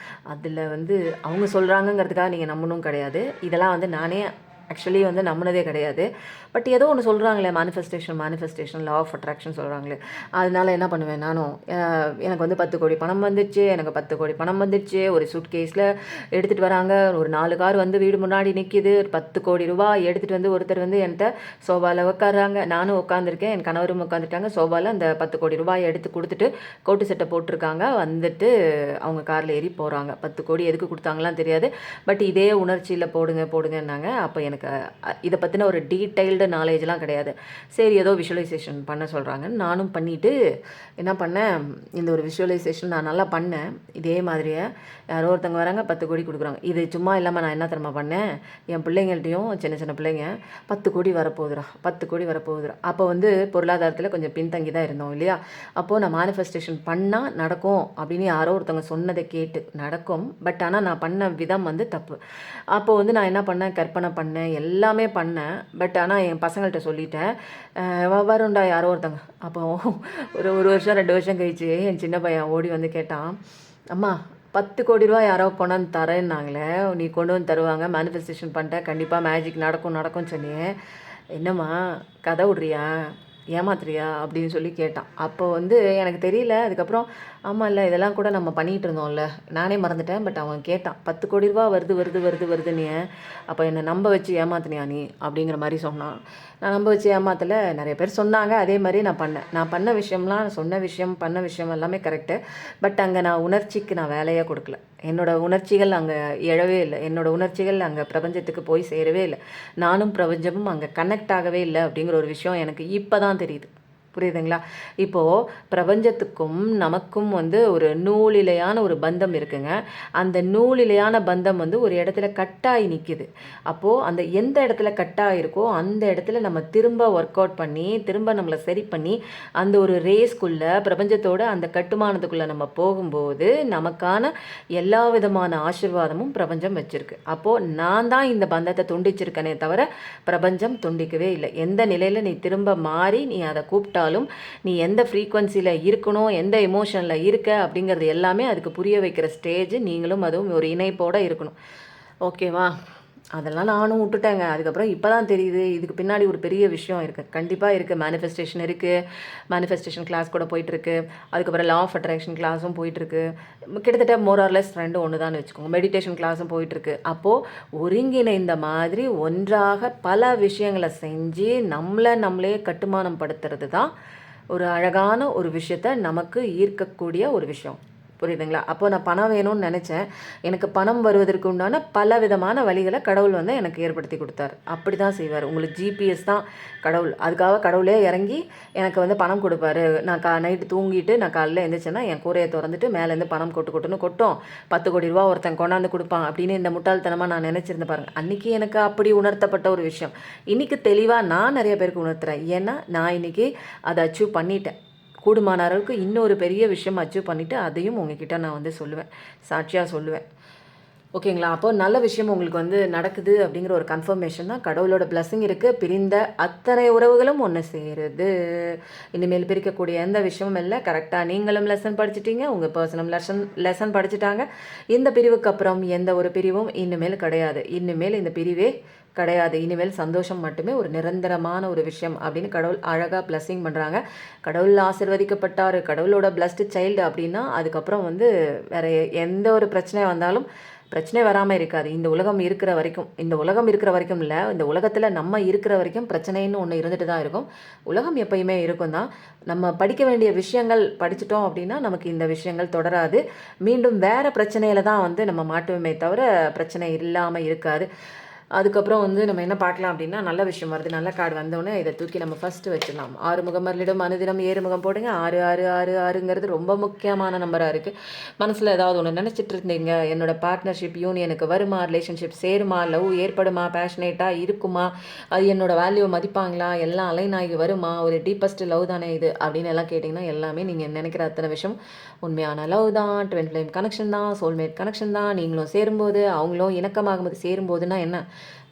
அதில் வந்து அவங்க சொல்கிறாங்கங்கிறதுக்காக நீங்கள் நம்பணும் கிடையாது. இதெல்லாம் வந்து நானே ஆக்சுவலி வந்து நம்பினதே கிடையாது. பட் ஏதோ ஒன்று சொல்கிறாங்களே, மேனிஃபெஸ்டேஷன் லா ஆஃப் அட்ராக்ஷன் சொல்கிறாங்களே, அதனால என்ன பண்ணுவேன் நானும், எனக்கு வந்து 10 கோடி பணம் வந்துடுச்சு, எனக்கு 10 கோடி பணம் வந்துடுச்சு, ஒரு சூட் கேஸில் எடுத்துகிட்டு வராங்க, ஒரு 4 கார் வந்து வீடு முன்னாடி நிற்கிது, 10 கோடி ரூபாய் எடுத்துகிட்டு வந்து ஒருத்தர் வந்து என்கிட்ட சோபாவில் உட்காடுறாங்க, நானும் உட்காந்துருக்கேன், என் கணவரும் உட்காந்துட்டாங்க. சோபாவில் அந்த 10 கோடி ரூபாய் எடுத்து கொடுத்துட்டு கோட்டு சட்டை போட்டிருக்காங்க, வந்துட்டு அவங்க காரில் ஏறி போகிறாங்க. 10 கோடி எதுக்கு கொடுத்தாங்களாம் தெரியாது. பட் இதே உணர்ச்சியில் போடுங்கன்னாங்க. அப்போ எனக்கு இதை பற்றின ஒரு டீட்டெயில்டு நாலேஜ்லாம் கிடையாது. சரி, ஏதோ விஷுவலைசேஷன் பண்ண சொல்கிறாங்க. நானும் பண்ணிவிட்டு என்ன பண்ணேன், இந்த ஒரு விஷுவலைசேஷன் நான் நல்லா பண்ணேன். இதே மாதிரியே யாரோ ஒருத்தவங்க வராங்க, 10 கோடி கொடுக்குறாங்க. இது சும்மா இல்லாமல் நான் என்ன தெரியுமா பண்ணேன், என் பிள்ளைங்கள்ட்டையும் சின்ன பிள்ளைங்க 10 கோடி வரப்போகுதுரா, 10 கோடி வரப்போகுதுரா. அப்போ வந்து பொருளாதாரத்தில் கொஞ்சம் பின்தங்கி தான் இருந்தோம் இல்லையா? அப்போது நான் மேனிஃபெஸ்டேஷன் பண்ணால் நடக்கும் அப்படின்னு யாரோ ஒருத்தவங்க சொன்னதை கேட்டு நடக்கும். பட் ஆனால் நான் பண்ண விதம் வந்து தப்பு. அப்போது வந்து நான் என்ன பண்ணேன், கற்பனை பண்ணேன், எல்லாமே பண்ணேன். பட் ஆனால் என் பசங்கள்கிட்ட சொல்லிட்டேன், வருண்டா யாரோ ஒருத்தவங்க. அப்போ ஒரு வருஷம் 2 வருஷம் கழிச்சு என் சின்ன பையன் ஓடி வந்து கேட்டான், அம்மா 10 கோடி ரூபா யாரோ கொண்டு வந்து தரேன்னாங்களே, நீ கொண்டு வந்து தருவாங்க, மேனிஃபெஸ்டேஷன் பண்ணிட்டேன், கண்டிப்பாக மேஜிக் நடக்கும்னு சொன்னியே, என்னம்மா கதை விட்றியா, ஏமாத்துறியா அப்படின்னு சொல்லி கேட்டான். அப்போ வந்து எனக்கு தெரியல. அதுக்கப்புறம் ஆமாம் இல்லை, இதெல்லாம் கூட நம்ம பண்ணிகிட்டு இருந்தோம்ல, நானே மறந்துட்டேன். பட் அவன் கேட்டான், 10 கோடி ரூபா வருதுன்னு, அப்போ என்னை நம்ப வச்சு ஏமாத்தினியா நீ அப்படிங்கிற மாதிரி சொன்னான். நான் நம்ப வச்சு ஏமாத்தலை, நிறைய பேர் சொன்னாங்க. அதே மாதிரி நான் பண்ண விஷயம்லாம், சொன்ன விஷயம், பண்ண விஷயம் எல்லாமே கரெக்டு. பட் அங்கே நான் உணர்ச்சிக்கு நான் வேலையே கொடுக்கல. என்னோடய உணர்ச்சிகள் அங்கே எழவே இல்லை. என்னோடய உணர்ச்சிகள் அங்கே பிரபஞ்சத்துக்கு போய் சேரவே இல்லை. நானும் பிரபஞ்சமும் அங்கே கனெக்ட் ஆகவே இல்லை அப்படிங்கிற ஒரு விஷயம் எனக்கு இப்போ தான் தெரியுது. புரியுதுங்களா? இப்போது பிரபஞ்சத்துக்கும் நமக்கும் வந்து ஒரு நூலிலையான ஒரு பந்தம் இருக்குங்க. அந்த நூலிலையான பந்தம் வந்து ஒரு இடத்துல கட்டாகி நிற்கிது. அப்போது அந்த எந்த இடத்துல கட்டாயிருக்கோ அந்த இடத்துல நம்ம திரும்ப ஒர்க் அவுட் பண்ணி, திரும்ப நம்மளை சரி பண்ணி, அந்த ஒரு ரேஸ்க்குள்ளே பிரபஞ்சத்தோட அந்த கட்டுமானத்துக்குள்ளே நம்ம போகும்போது நமக்கான எல்லா விதமான ஆசீர்வாதமும் பிரபஞ்சம் வச்சுருக்கு. அப்போது நான் தான் இந்த பந்தத்தை துண்டிச்சிருக்கனே தவிர பிரபஞ்சம் துண்டிக்கவே இல்லை. எந்த நிலையில் நீ திரும்ப மாறி நீ அதை கூப்பிட்டா நீ எந்த ஃப்ரீக்வன்சியில் இருக்கணும், எந்த எமோஷனில் இருக்க அப்படிங்கிறது எல்லாமே அதுக்கு புரிய வைக்கிற ஸ்டேஜ் நீங்களும் அதுவும் ஒரு இணைப்போடு இருக்கணும். ஓகேவா? அதெல்லாம் நானும் விட்டுட்டேங்க. அதுக்கப்புறம் இப்போ தான் தெரியுது இதுக்கு பின்னாடி ஒரு பெரிய விஷயம் இருக்குது. கண்டிப்பாக இருக்குது. மேனிஃபெஸ்டேஷன் இருக்குது, மேனிஃபெஸ்டேஷன் கிளாஸ் கூட போயிட்டுருக்கு. அதுக்கப்புறம் லா ஆஃப் அட்ராக்ஷன் கிளாஸும் போயிட்டுருக்கு. கிட்டத்தட்ட மோரார்லெஸ் ரெண்டு ஒன்று தான் வச்சுக்கோங்க. மெடிடேஷன் கிளாஸும் போயிட்டுருக்கு. அப்போது ஒருங்கிணைந்த மாதிரி ஒன்றாக பல விஷயங்களை செஞ்சு நம்மளே கட்டுமானம் படுத்துறது தான் ஒரு அழகான ஒரு விஷயத்தை நமக்கு ஈர்க்கக்கூடிய ஒரு விஷயம். புரியுதுங்களா? அப்போது நான் பணம் வேணும்னு நினச்சேன். எனக்கு பணம் வருவதற்கு உண்டான பல விதமான வழிகளை கடவுள் வந்து எனக்கு ஏற்படுத்தி கொடுத்தாரு. அப்படி தான் செய்வார். உங்களுக்கு ஜிபிஎஸ் தான் கடவுள். அதுக்காக கடவுளே இறங்கி எனக்கு வந்து பணம் கொடுப்பாரு. நான் நைட்டு தூங்கிட்டு நான் காலையில் எழுந்திரிச்சேன்னா என் கூரையை திறந்துட்டு மேலேருந்து பணம் கொட்டுன்னு கொட்டும், 10 கோடி ரூபா ஒருத்தன் கொண்டாந்து கொடுப்பான் அப்படின்னு இந்த முட்டாள்தனமாக நான் நினச்சிருந்தேன் பாருங்கள். அன்றைக்கி எனக்கு அப்படி உணர்த்தப்பட்ட ஒரு விஷயம் இன்றைக்கி தெளிவாக நான் நிறைய பேருக்கு உணர்த்துறேன். ஏன்னா நான் இன்றைக்கி அதை அச்சீவ் பண்ணிட்டேன். கூடுமான அளவுக்கு இன்னொரு பெரிய விஷயம் அச்சீவ் பண்ணிவிட்டு அதையும் உங்ககிட்ட நான் வந்து சொல்லுவேன், சாட்சியாக சொல்லுவேன். ஓகேங்களா? அப்போ நல்ல விஷயம் உங்களுக்கு வந்து நடக்குது அப்படிங்கிற ஒரு கன்ஃபர்மேஷன் தான். கடவுளோட பிளஸ்ஸிங் இருக்குது. பிரிந்த அத்தனை உறவுகளும் ஒன்று சேருது. இனிமேல் பிரிக்கக்கூடிய எந்த விஷயமும் இல்லை. கரெக்டாக நீங்களும் லெசன் படிச்சிட்டிங்க, உங்கள் பர்சனல் லெசன் படிச்சுட்டாங்க. இந்த பிரிவுக்கு அப்புறம் எந்த ஒரு பிரிவும் இனிமேல் கிடையாது. இனிமேல் இந்த பிரிவே கிடையாது. இனிமேல் சந்தோஷம் மட்டுமே ஒரு நிரந்தரமான ஒரு விஷயம் அப்படின்னு கடவுள் அழகாக பிளஸ்ஸிங் பண்ணுறாங்க. கடவுள் ஆசிர்வதிக்கப்பட்டார், கடவுளோட பிளஸ்டு சைல்டு அப்படின்னா அதுக்கப்புறம் வந்து வேறு எந்த ஒரு பிரச்சனை வந்தாலும் பிரச்சனை வராமல் இருக்காது. இந்த உலகம் இருக்கிற வரைக்கும், இந்த உலகம் இருக்கிற வரைக்கும் இல்லை, இந்த உலகத்தில் நம்ம இருக்கிற வரைக்கும் பிரச்சனைன்னு ஒன்று இருந்துட்டு தான் இருக்கும். உலகம் எப்பயுமே இருக்கும் தான். நம்ம படிக்க வேண்டிய விஷயங்கள் படிச்சிட்டோம் அப்படின்னா நமக்கு இந்த விஷயங்கள் தொடராது. மீண்டும் வேறு பிரச்சனையில் தான் வந்து நம்ம மாட்டுவோமே தவிர பிரச்சனை இல்லாமல் இருக்காது. அதுக்கப்புறம் வந்து நம்ம என்ன பார்க்கலாம் அப்படின்னா, நல்ல விஷயம் வருது. நல்ல கார்டு வந்தோடனே இதை தூக்கி நம்ம ஃபஸ்ட்டு வச்சிடலாம். 6 முகம் மரலிடம் அனுதினம் 7 முகம் போடுங்க. 6 6 6 6ங்கிறது ரொம்ப முக்கியமான நம்பராக இருக்குது. மனசில் ஏதாவது ஒன்று நினச்சிட்டு இருந்தீங்க, என்னோட பார்ட்னர்ஷிப் யூனியனுக்கு வருமா, ரிலேஷன்ஷிப் சேருமா, லவ் ஏற்படுமா, பேஷனேட்டாக இருக்குமா, அது என்னோட வேல்யூ மதிப்பாங்களா, எல்லாம் அலைன் ஆகி வருமா, ஒரு டீப்பஸ்ட் லவ் தானே இது அப்படின்னு எல்லாம் கேட்டிங்கன்னா எல்லாமே நீங்கள் நினைக்கிற அத்தனை விஷயம் உண்மையான லவ் தான், ட்வின் ஃப்ளேம் கனெக்ஷன் தான், சோல்மேட் கனெக்ஷன் தான். நீங்களும் சேரும்போது அவங்களும் இணக்கமாகும்போது சேரும்போதுன்னா என்ன,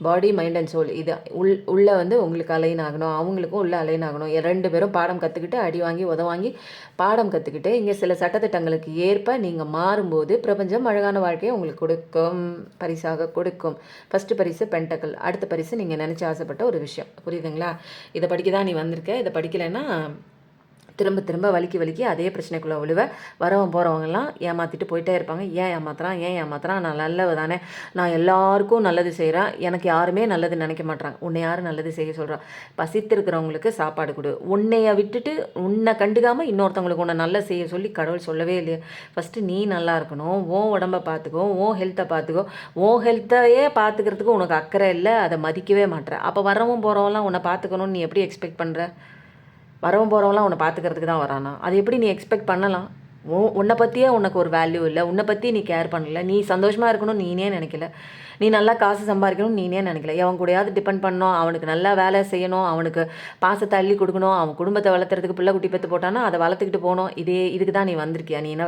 பாடி மைண்ட் அண்ட் சோல் இது உள்ளே வந்து உங்களுக்கு அலைன் ஆகணும், அவங்களுக்கும் உள்ளே அலைன் ஆகணும். 2 பேரும் பாடம் கற்றுக்கிட்டு அடி வாங்கி உதவாங்கி பாடம் கற்றுக்கிட்டு இங்கே சில சட்டத்திட்டங்களுக்கு ஏற்ப நீங்கள் மாறும்போது பிரபஞ்சம் அழகான வாழ்க்கையை உங்களுக்கு கொடுக்கும், பரிசாக கொடுக்கும். ஃபஸ்ட்டு பரிசு பென்டக்கிள், அடுத்த பரிசு நீங்கள் நினச்சி ஆசைப்பட்ட ஒரு விஷயம். புரியுதுங்களா? இதை படிக்க தான் நீ வந்திருக்க. இதை படிக்கலைன்னா திரும்ப திரும்ப வலிக்கி அதே பிரச்சனைக்குள்ளே விழுவ. வரவன் போகிறவங்கலாம் ஏமாற்றிட்டு போயிட்டே இருப்பாங்க. ஏன் ஏமாத்துறான், நான் நல்லவ தானே, நான் எல்லாருக்கும் நல்லது செய்கிறேன், எனக்கு யாருமே நல்லது நினைக்க மாட்றாங்க. உன்னை யார் நல்லது செய்ய சொல்கிறா? பசித்திருக்கிறவங்களுக்கு சாப்பாடு கொடு. உன்னைய விட்டுட்டு உன்னை கண்டுக்காமல் இன்னொருத்தவங்களுக்கு உன்னை நல்லா செய்ய சொல்லி கடவுள் சொல்லவே இல்லையே. ஃபஸ்ட்டு நீ நல்லா இருக்கணும், உன் உடம்பை பார்த்துக்கோ, உன் ஹெல்த்தை பார்த்துக்கோ. உன் ஹெல்த்தையே பார்த்துக்கிறதுக்கு உனக்கு அக்கறை இல்லை, அதை மதிக்கவே மாட்டேற. அப்போ வரவும் போகிறவங்களாம் உன்னை பார்த்துக்கணும்னு நீ எப்படி எக்ஸ்பெக்ட் பண்ணுற? வரவும் போகிறவங்களாம் உன்னை பார்த்துக்கிறதுக்கு தான் வரானா? அது எப்படி நீ எக்ஸ்பெக்ட் பண்ணலாம்? உன்னை பற்றியே உனக்கு ஒரு வேல்யூ இல்லை, உன்னை பற்றி நீ கேர் பண்ணல, நீ சந்தோஷமாக இருக்கணும் நீனே நினைக்கல, நீ நல்லா காசு சம்பாதிக்கணும் நீனே நினைக்கல, அவன் கூடயாவது டிபெண்ட் பண்ணணும், அவனுக்கு நல்லா வேலை செய்யணும், அவனுக்கு பாசத்தை அள்ளி கொடுக்கணும், அவன் குடும்பத்தை வளர்த்துறதுக்கு பிள்ளை குட்டி பெற்று போட்டானா அதை வளர்த்துக்கிட்டு போகணும். இதுக்கு தான் நீ வந்திருக்கியா? நீ என்ன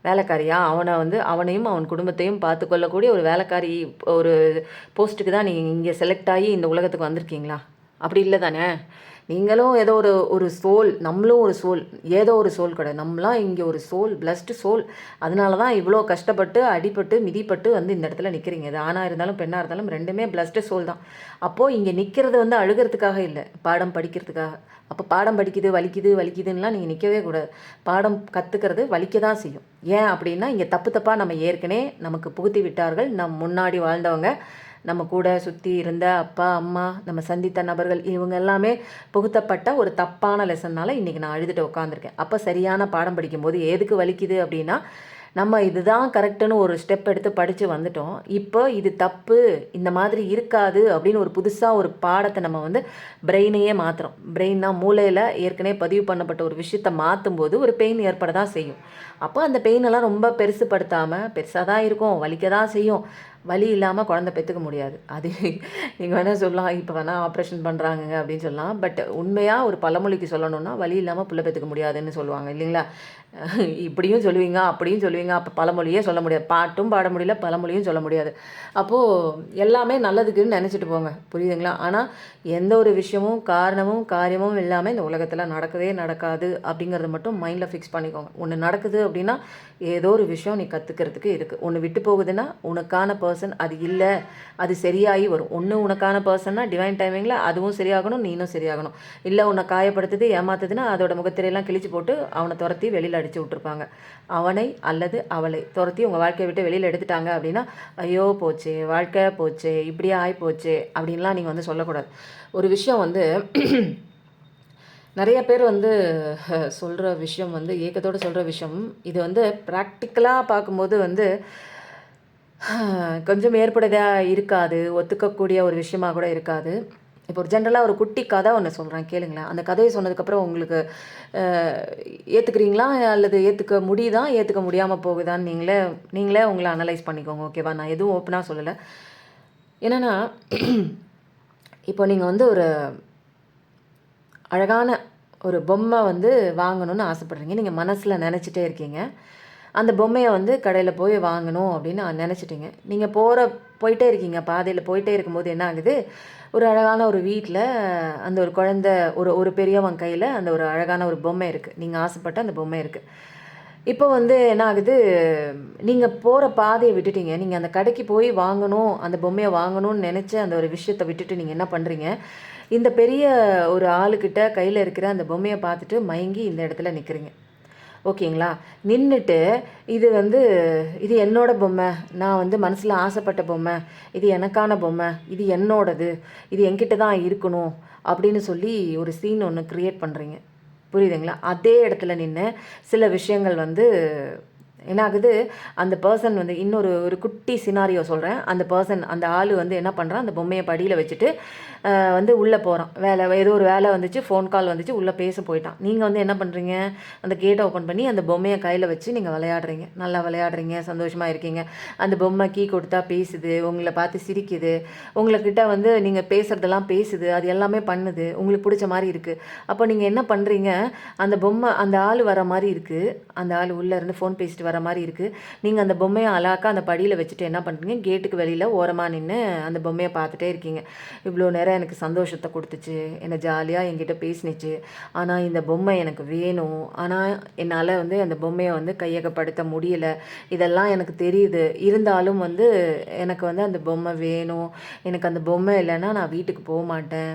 வேலைக்காரியா? அவனையும் அவன் குடும்பத்தையும் பார்த்து கொள்ளக்கூடிய ஒரு வேலைக்காரி ஒரு போஸ்ட்டுக்கு தான் நீ இங்கே செலக்ட் ஆகி இந்த உலகத்துக்கு வந்திருக்கீங்களா? அப்படி இல்லை தானே? நீங்களும் ஏதோ ஒரு சோல், நம்மளும் ஒரு சோல், ஏதோ ஒரு சோல் கிடையாது, நம்மளாம் இங்கே ஒரு சோல், பிளஸ்டு சோல். அதனால தான் இவ்வளோ கஷ்டப்பட்டு அடிபட்டு மிதிப்பட்டு வந்து இந்த இடத்துல நிற்கிறீங்க. இது ஆணாக இருந்தாலும் பெண்ணாக இருந்தாலும் ரெண்டுமே பிளஸ்டு சோல் தான். அப்போது இங்கே நிற்கிறது வந்து அழுகிறதுக்காக இல்லை, பாடம் படிக்கிறதுக்காக. அப்போ பாடம் வலிக்குதுன்னெலாம் நீங்கள் நிற்கவே கூடாது. பாடம் கற்றுக்கிறது வலிக்க தான் செய்யும். ஏன் அப்படின்னா இங்கே தப்பாக நம்ம ஏற்கனவே நமக்கு புகுத்தி விட்டார்கள். முன்னாடி வாழ்ந்தவங்க, நம்ம கூட சுற்றி இருந்த அப்பா அம்மா, நம்ம சந்தித்த நபர்கள், இவங்க எல்லாமே புகுத்தப்பட்ட ஒரு தப்பான லெசன்னால் இன்றைக்கி நான் அழுதுட்டு உட்காந்துருக்கேன். அப்போ சரியான பாடம் படிக்கும்போது எதுக்கு வலிக்குது அப்படின்னா, நம்ம இதுதான் கரெக்டுன்னு ஒரு ஸ்டெப் எடுத்து படித்து வந்துட்டோம். இப்போ இது தப்பு, இந்த மாதிரி இருக்காது அப்படின்னு ஒரு புதுசாக ஒரு பாடத்தை நம்ம வந்து பிரெயினையே மாற்றுறோம். பிரெயின்னா மூளையில் ஏற்கனவே பதிவு பண்ணப்பட்ட ஒரு விஷயத்தை மாற்றும்போது ஒரு பெயின் ஏற்பட தான் செய்யும். அப்போ அந்த பெயினெல்லாம் ரொம்ப பெருசுப்படுத்தாமல், பெருசாக தான் இருக்கும், வலிக்க தான் செய்யும். வலி இல்லாமல் குழந்தை பெற்றுக்க முடியாது. அது நீங்கள் வேணால் சொல்லலாம், இப்போ வேணால் ஆப்ரேஷன் பண்ணுறாங்க அப்படின்னு சொல்லலாம். பட் உண்மையாக ஒரு பழமொழிக்கு சொல்லணுன்னா வலி இல்லாமல் புள்ள பெற்றுக்க முடியாதுன்னு சொல்லுவாங்க இல்லைங்களா? இப்படியும் சொல்லுவீங்க, அப்படியும் சொல்லுவீங்க. அப்போ பழமொழியே சொல்ல முடியாது, பாட்டும் பாட முடியல, பழமொழியும் சொல்ல முடியாது. அப்போது எல்லாமே நல்லதுக்குன்னு நினச்சிட்டு போங்க, புரியுதுங்களா? ஆனால் எந்த ஒரு விஷயமும் காரணமும் காரியமும் இல்லாமல் இந்த உலகத்தில் நடக்கவே நடக்காது அப்படிங்கிறத மட்டும் மைண்டில் ஃபிக்ஸ் பண்ணிக்கோங்க. ஒன்று நடக்குது அப்படின்னா ஏதோ ஒரு விஷயம் நீ கற்றுக்கிறதுக்கு இருக்குது. ஒன்று விட்டு போகுதுன்னா உனக்கான பர்சன் அது இல்லை, அது சரியாகி வரும். ஒன்று உனக்கான பர்சன்னா டிவைன் டைமிங்கில் அதுவும் சரியாகணும், நீனும் சரியாகணும். இல்லை உன்னை காயப்படுத்துது ஏமாத்துதுன்னா அதோட முகத்திரையெல்லாம் கிழிச்சு போட்டு அவனை துரத்தி வெளியில் அடித்து விட்ருப்பாங்க. அவனை அல்லது அவளை துரத்தி உங்கள் வாழ்க்கையை விட்டு வெளியில் எடுத்துட்டாங்க அப்படின்னா, ஐயோ போச்சு, வாழ்க்கை போச்சு, இப்படியே ஆகி போச்சு அப்படின்லாம் நீங்கள் வந்து சொல்லக்கூடாது. ஒரு விஷயம் வந்து நிறைய பேர் வந்து சொல்கிற விஷயம் வந்து ஏக்கத்தோடு சொல்கிற விஷயம் இது வந்து ப்ராக்டிக்கலாக பார்க்கும்போது வந்து கொஞ்சம் ஏற்புடையதாக இருக்காது, ஒத்துக்கக்கூடிய ஒரு விஷயமா கூட இருக்காது. இப்போ ஒரு ஜென்ரலாக ஒரு குட்டி கதை ஒன்று சொல்கிறேன் கேளுங்களேன். அந்த கதையை சொன்னதுக்கப்புறம் உங்களுக்கு ஏற்றுக்கிறீங்களா அல்லது ஏற்றுக்க முடியுதா, ஏற்றுக்க முடியாமல் போகுதான்னு நீங்களே நீங்களே உங்களை அனலைஸ் பண்ணிக்கோங்க. ஓகேவா? நான் எதுவும் ஓப்பனாக சொல்லலை. என்னென்னா இப்போ நீங்கள் வந்து ஒரு அழகான ஒரு பொம்மை வந்து வாங்கணும்னு ஆசைப்படுறீங்க. நீங்கள் மனசில் நினச்சிட்டே இருக்கீங்க. அந்த பொம்மையை வந்து கடையில் போய் வாங்கணும் அப்படின்னு நினச்சிட்டிங்க. நீங்கள் போயிட்டே இருக்கீங்க. பாதையில் போயிட்டே இருக்கும்போது என்ன ஆகுது, ஒரு அழகான ஒரு வீட்டில் அந்த ஒரு குழந்தை ஒரு பெரியவன் கையில் அந்த ஒரு அழகான ஒரு பொம்மை இருக்குது. நீங்கள் ஆசைப்பட்ட அந்த பொம்மை இருக்குது. இப்போ வந்து என்ன ஆகுது, நீங்கள் போகிற பாதையை விட்டுட்டீங்க. நீங்கள் அந்த கடைக்கு போய் வாங்கணும், அந்த பொம்மையை வாங்கணும்னு நினச்ச அந்த ஒரு விஷயத்தை விட்டுட்டு நீங்கள் என்ன பண்ணுறீங்க, இந்த பெரிய ஒரு ஆளுக்கிட்ட கையில் இருக்கிற அந்த பொம்மையை பார்த்துட்டு மயங்கி இந்த இடத்துல நிற்கிறீங்க. ஓகேங்களா? நின்றுட்டு இது வந்து இது என்னோட பொம்மை, நான் வந்து மனசில் ஆசைப்பட்ட பொம்மை, இது எனக்கான பொம்மை, இது என்னோடது, இது என்கிட்ட தான் இருக்கணும் அப்படின்னு சொல்லி ஒரு சீன் ஒன்று க்ரியேட் பண்ணுறீங்க. புரியுதுங்களா? அதே இடத்துல நின்று சில விஷயங்கள் வந்து என்ன ஆகுது, அந்த பர்சன் வந்து ஒரு குட்டி சினாரியோ சொல்கிறேன். அந்த பர்சன் அந்த ஆள் வந்து என்ன பண்ணுறான், அந்த பொம்மையை படியில் வச்சுட்டு வந்து உள்ளே போகிறான். ஏதோ ஒரு வேலை வந்துச்சு, ஃபோன் கால் வந்துச்சு, உள்ளே பேச போயிட்டான். நீங்கள் வந்து என்ன பண்ணுறீங்க, அந்த கேட்டை ஓப்பன் பண்ணி அந்த பொம்மையை கையில் வச்சு நீங்கள் விளையாடுறீங்க. நல்லா விளையாடுறீங்க, சந்தோஷமாக இருக்கீங்க. அந்த பொம்மை கீ கொடுத்தா பேசுது, உங்களை பார்த்து சிரிக்குது, உங்கள்கிட்ட வந்து நீங்கள் பேசுகிறதெல்லாம் பேசுது, அது எல்லாமே பண்ணுது, உங்களுக்கு பிடிச்ச மாதிரி இருக்குது. அப்போ நீங்கள் என்ன பண்ணுறீங்க, அந்த பொம்மை அந்த ஆள் வர மாதிரி இருக்குது, அந்த ஆள் உள்ளே இருந்து ஃபோன் பேசிட்டு வர மாதிரி இருக்குது. நீங்கள் அந்த பொம்மையை அழகா அந்த படியில் வச்சுட்டு என்ன பண்ணுறீங்க, கேட்டுக்கு வெளியில் ஓரமாக நின்று அந்த பொம்மையை பார்த்துட்டே இருக்கீங்க. இவ்வளோ நேரம் எனக்கு சந்தோஷத்தை கொடுத்துச்சு, என்னை ஜாலியாக என்கிட்ட பேசினுச்சு, ஆனால் இந்த பொம்மை எனக்கு வேணும், ஆனால் என்னால் வந்து அந்த பொம்மையை வந்து கையகப்படுத்த முடியலை, இதெல்லாம் எனக்கு தெரியுது, இருந்தாலும் வந்து எனக்கு வந்து அந்த பொம்மை வேணும், எனக்கு அந்த பொம்மை இல்லைன்னா நான் வீட்டுக்கு போக மாட்டேன்,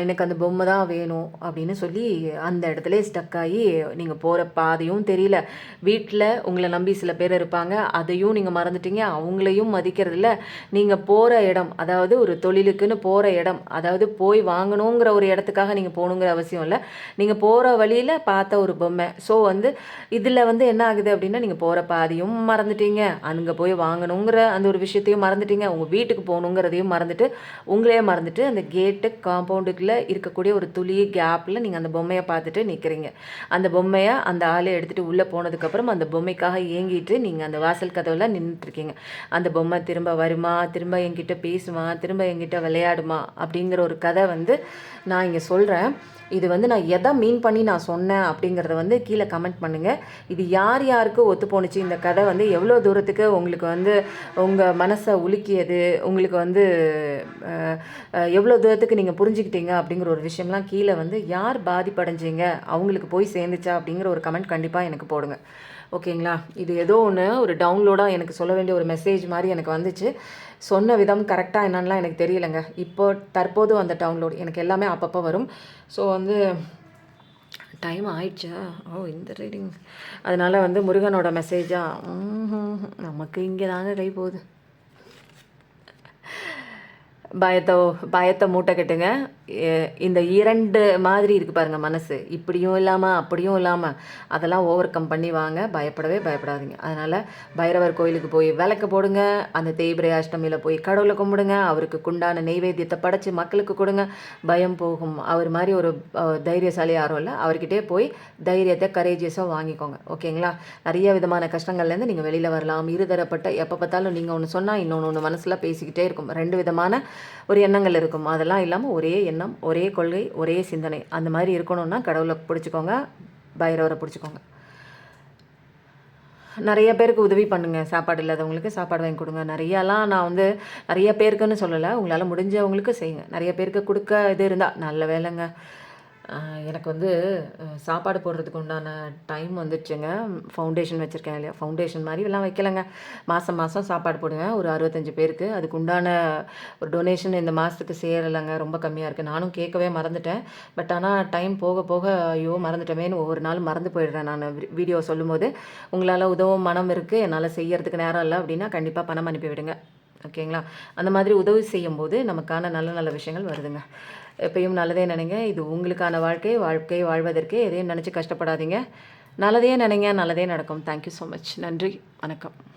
எனக்கு அந்த பொம்மை தான் வேணும் அப்படின்னு சொல்லி அந்த இடத்துல ஸ்டக் ஆகி நீங்கள் போகிற பாதையும் தெரியல, வீட்டில் உங்களை நம்பி சில பேர் இருப்பாங்க, அதையும் நீங்கள் மறந்துட்டீங்க, அவங்களையும் மதிக்கிறதில்ல, நீங்கள் போகிற இடம் அதாவது ஒரு தொழிலுக்குன்னு போகிற இடம், அதாவது போய் வாங்கணுங்கிற ஒரு இடத்துக்காக நீங்கள் போகணுங்கிற அவசியம் இல்லை, நீங்கள் போகிற வழியில் பார்த்த ஒரு பொம்மை. ஸோ வந்து இதில் வந்து என்ன ஆகுது அப்படின்னா, நீங்கள் போகிற பாதையும் மறந்துட்டீங்க, அங்கே போய் வாங்கணுங்கிற அந்த ஒரு விஷயத்தையும் மறந்துட்டீங்க, உங்கள் வீட்டுக்கு போகணுங்கிறதையும் மறந்துட்டு உங்களே மறந்துட்டு அந்த கேட்டு காம்பவுண்டுக்குள்ளே இருக்கக்கூடிய ஒரு துளி கேப்பில் நீங்கள் அந்த பொம்மையை பார்த்துட்டு நிற்கிறீங்க. அந்த பொம்மையை அந்த ஆளை எடுத்துகிட்டு உள்ளே போனதுக்கப்புறம் அந்த பொம்மைக்காக ஏங்கிட்டு நீங்கள் அந்த வாசல் கதவில் நின்றுட்டுருக்கீங்க. அந்த பொம்மை திரும்ப வருமா, திரும்ப என்கிட்ட பேசுமா, திரும்ப என்கிட்ட விளையாடுமா அப்படிங்கிற ஒரு கதை வந்து நான் இங்கே சொல்கிறேன். இது வந்து நான் எதை மீன் பண்ணி நான் சொன்னேன் அப்படிங்கிறத வந்து கீழே கமெண்ட் பண்ணுங்கள். இது யார் யாருக்கு ஒத்து போணுச்சு, இந்த கதை வந்து எவ்வளோ தூரத்துக்கு உங்களுக்கு வந்து உங்கள் மனசை உலுக்கியது, உங்களுக்கு வந்து எவ்வளோ தூரத்துக்கு நீங்கள் புரிஞ்சுக்கிட்டீங்க அப்படிங்கிற ஒரு விஷயம்லாம் கீழே வந்து யார் பாதிப்படைஞ்சிங்க, அவங்களுக்கு போய் சேர்ந்துச்சா அப்படிங்கிற ஒரு கமெண்ட் கண்டிப்பாக எனக்கு போடுங்க. ஓகேங்களா? இது ஏதோ ஒன்று ஒரு டவுன்லோடாக எனக்கு சொல்ல வேண்டிய ஒரு மெசேஜ் மாதிரி எனக்கு வந்துச்சு. சொன்ன விதம் கரெக்டாக என்னன்னலாம் எனக்கு தெரியலைங்க. இப்போ தற்போது அந்த டவுன்லோட் எனக்கு எல்லாமே அப்பப்போ வரும். ஸோ வந்து டைம் ஆயிடுச்சா? இந்த ரீடிங் அதனால் வந்து முருகனோட மெசேஜா? நமக்கு இங்கே தாங்க கை போகுது. பயத்தை மூட்டை கட்டுங்க. இந்த 2 மாதிரி இருக்குது பாருங்கள் மனசு, இப்படியும் இல்லாமல் அப்படியும் இல்லாமல், அதெல்லாம் ஓவர் கம் பண்ணி வாங்க. பயப்படவே பயப்படாதீங்க. அதனால் பைரவர் கோயிலுக்கு போய் விளக்கு போடுங்க, அந்த தேய்பிரை அஷ்டமியில் போய் கடவுளை கும்பிடுங்க, அவருக்கு குண்டான நெய்வேத்தியத்தை படைச்சி மக்களுக்கு கொடுங்க, பயம் போகும். அவர் மாதிரி ஒரு தைரியசாலி யாரும் இல்லை, அவர்கிட்டே போய் தைரியத்தை கரேஜியஸாக வாங்கிக்கோங்க. ஓகேங்களா? நிறைய விதமான கஷ்டங்கள்லேருந்து நீங்கள் வெளியில் வரலாம். இருதரப்பட்ட எப்போ பார்த்தாலும் நீங்கள் ஒன்று சொன்னால் இன்னொன்று மனசில் பேசிக்கிட்டே இருக்கும். 2 விதமான ஒரு எண்ணங்கள் இருக்கும். அதெல்லாம் இல்லாமல் ஒரே எண்ணம், ஒரே கொள்கை, ஒரே சிந்தனை, அந்த மாதிரி இருக்கணும்னா கடவுளை பிடிச்சிக்கோங்க, பைரவரை பிடிச்சிக்கோங்க. நிறைய பேருக்கு உதவி பண்ணுங்கள். சாப்பாடு இல்லாதவங்களுக்கு சாப்பாடு வாங்கி கொடுங்க. நான் வந்து நிறைய பேருக்குன்னு சொல்லலை, உங்களால் முடிஞ்சவங்களுக்கு செய்யுங்க. நிறைய பேருக்கு கொடுக்க இது இருந்தால் நல்ல வேலைங்க. எனக்கு வந்து சாப்பாடு போடுறதுக்கு உண்டான டைம் வந்துடுச்சுங்க. ஃபவுண்டேஷன் வச்சுருக்கேன் இல்லையா, ஃபவுண்டேஷன் மாதிரி எல்லாம் வைக்கலைங்க. மாதம் சாப்பாடு போடுவேன் ஒரு 65 பேருக்கு. அதுக்கு உண்டான ஒரு டொனேஷன் இந்த மாதத்துக்கு சேரலைங்க, ரொம்ப கம்மியாக இருக்குது. நானும் கேட்கவே மறந்துட்டேன். பட் ஆனால் டைம் போக போக ஐயோ மறந்துட்டமேன்னு ஒவ்வொரு நாளும் மறந்து போயிடுறேன். நான் வீடியோ சொல்லும்போது உங்களால் உதவும் மனம் இருக்குது, என்னால் செய்யறதுக்கு நேரம் இல்லை அப்படின்னா கண்டிப்பாக பணம் அனுப்பி விடுங்க. ஓகேங்களா? அந்த மாதிரி உதவி செய்யும்போது நமக்கான நல்ல நல்ல விஷயங்கள் வருதுங்க. எப்பயும் நல்லதே நினைங்க. இது உங்களுக்கான வாழ்க்கை வாழ்வதற்கு எதையும் நினச்சி கஷ்டப்படாதீங்க. நல்லதே நினைங்க, நல்லதே நடக்கும். Thank you so much. நன்றி, வணக்கம்.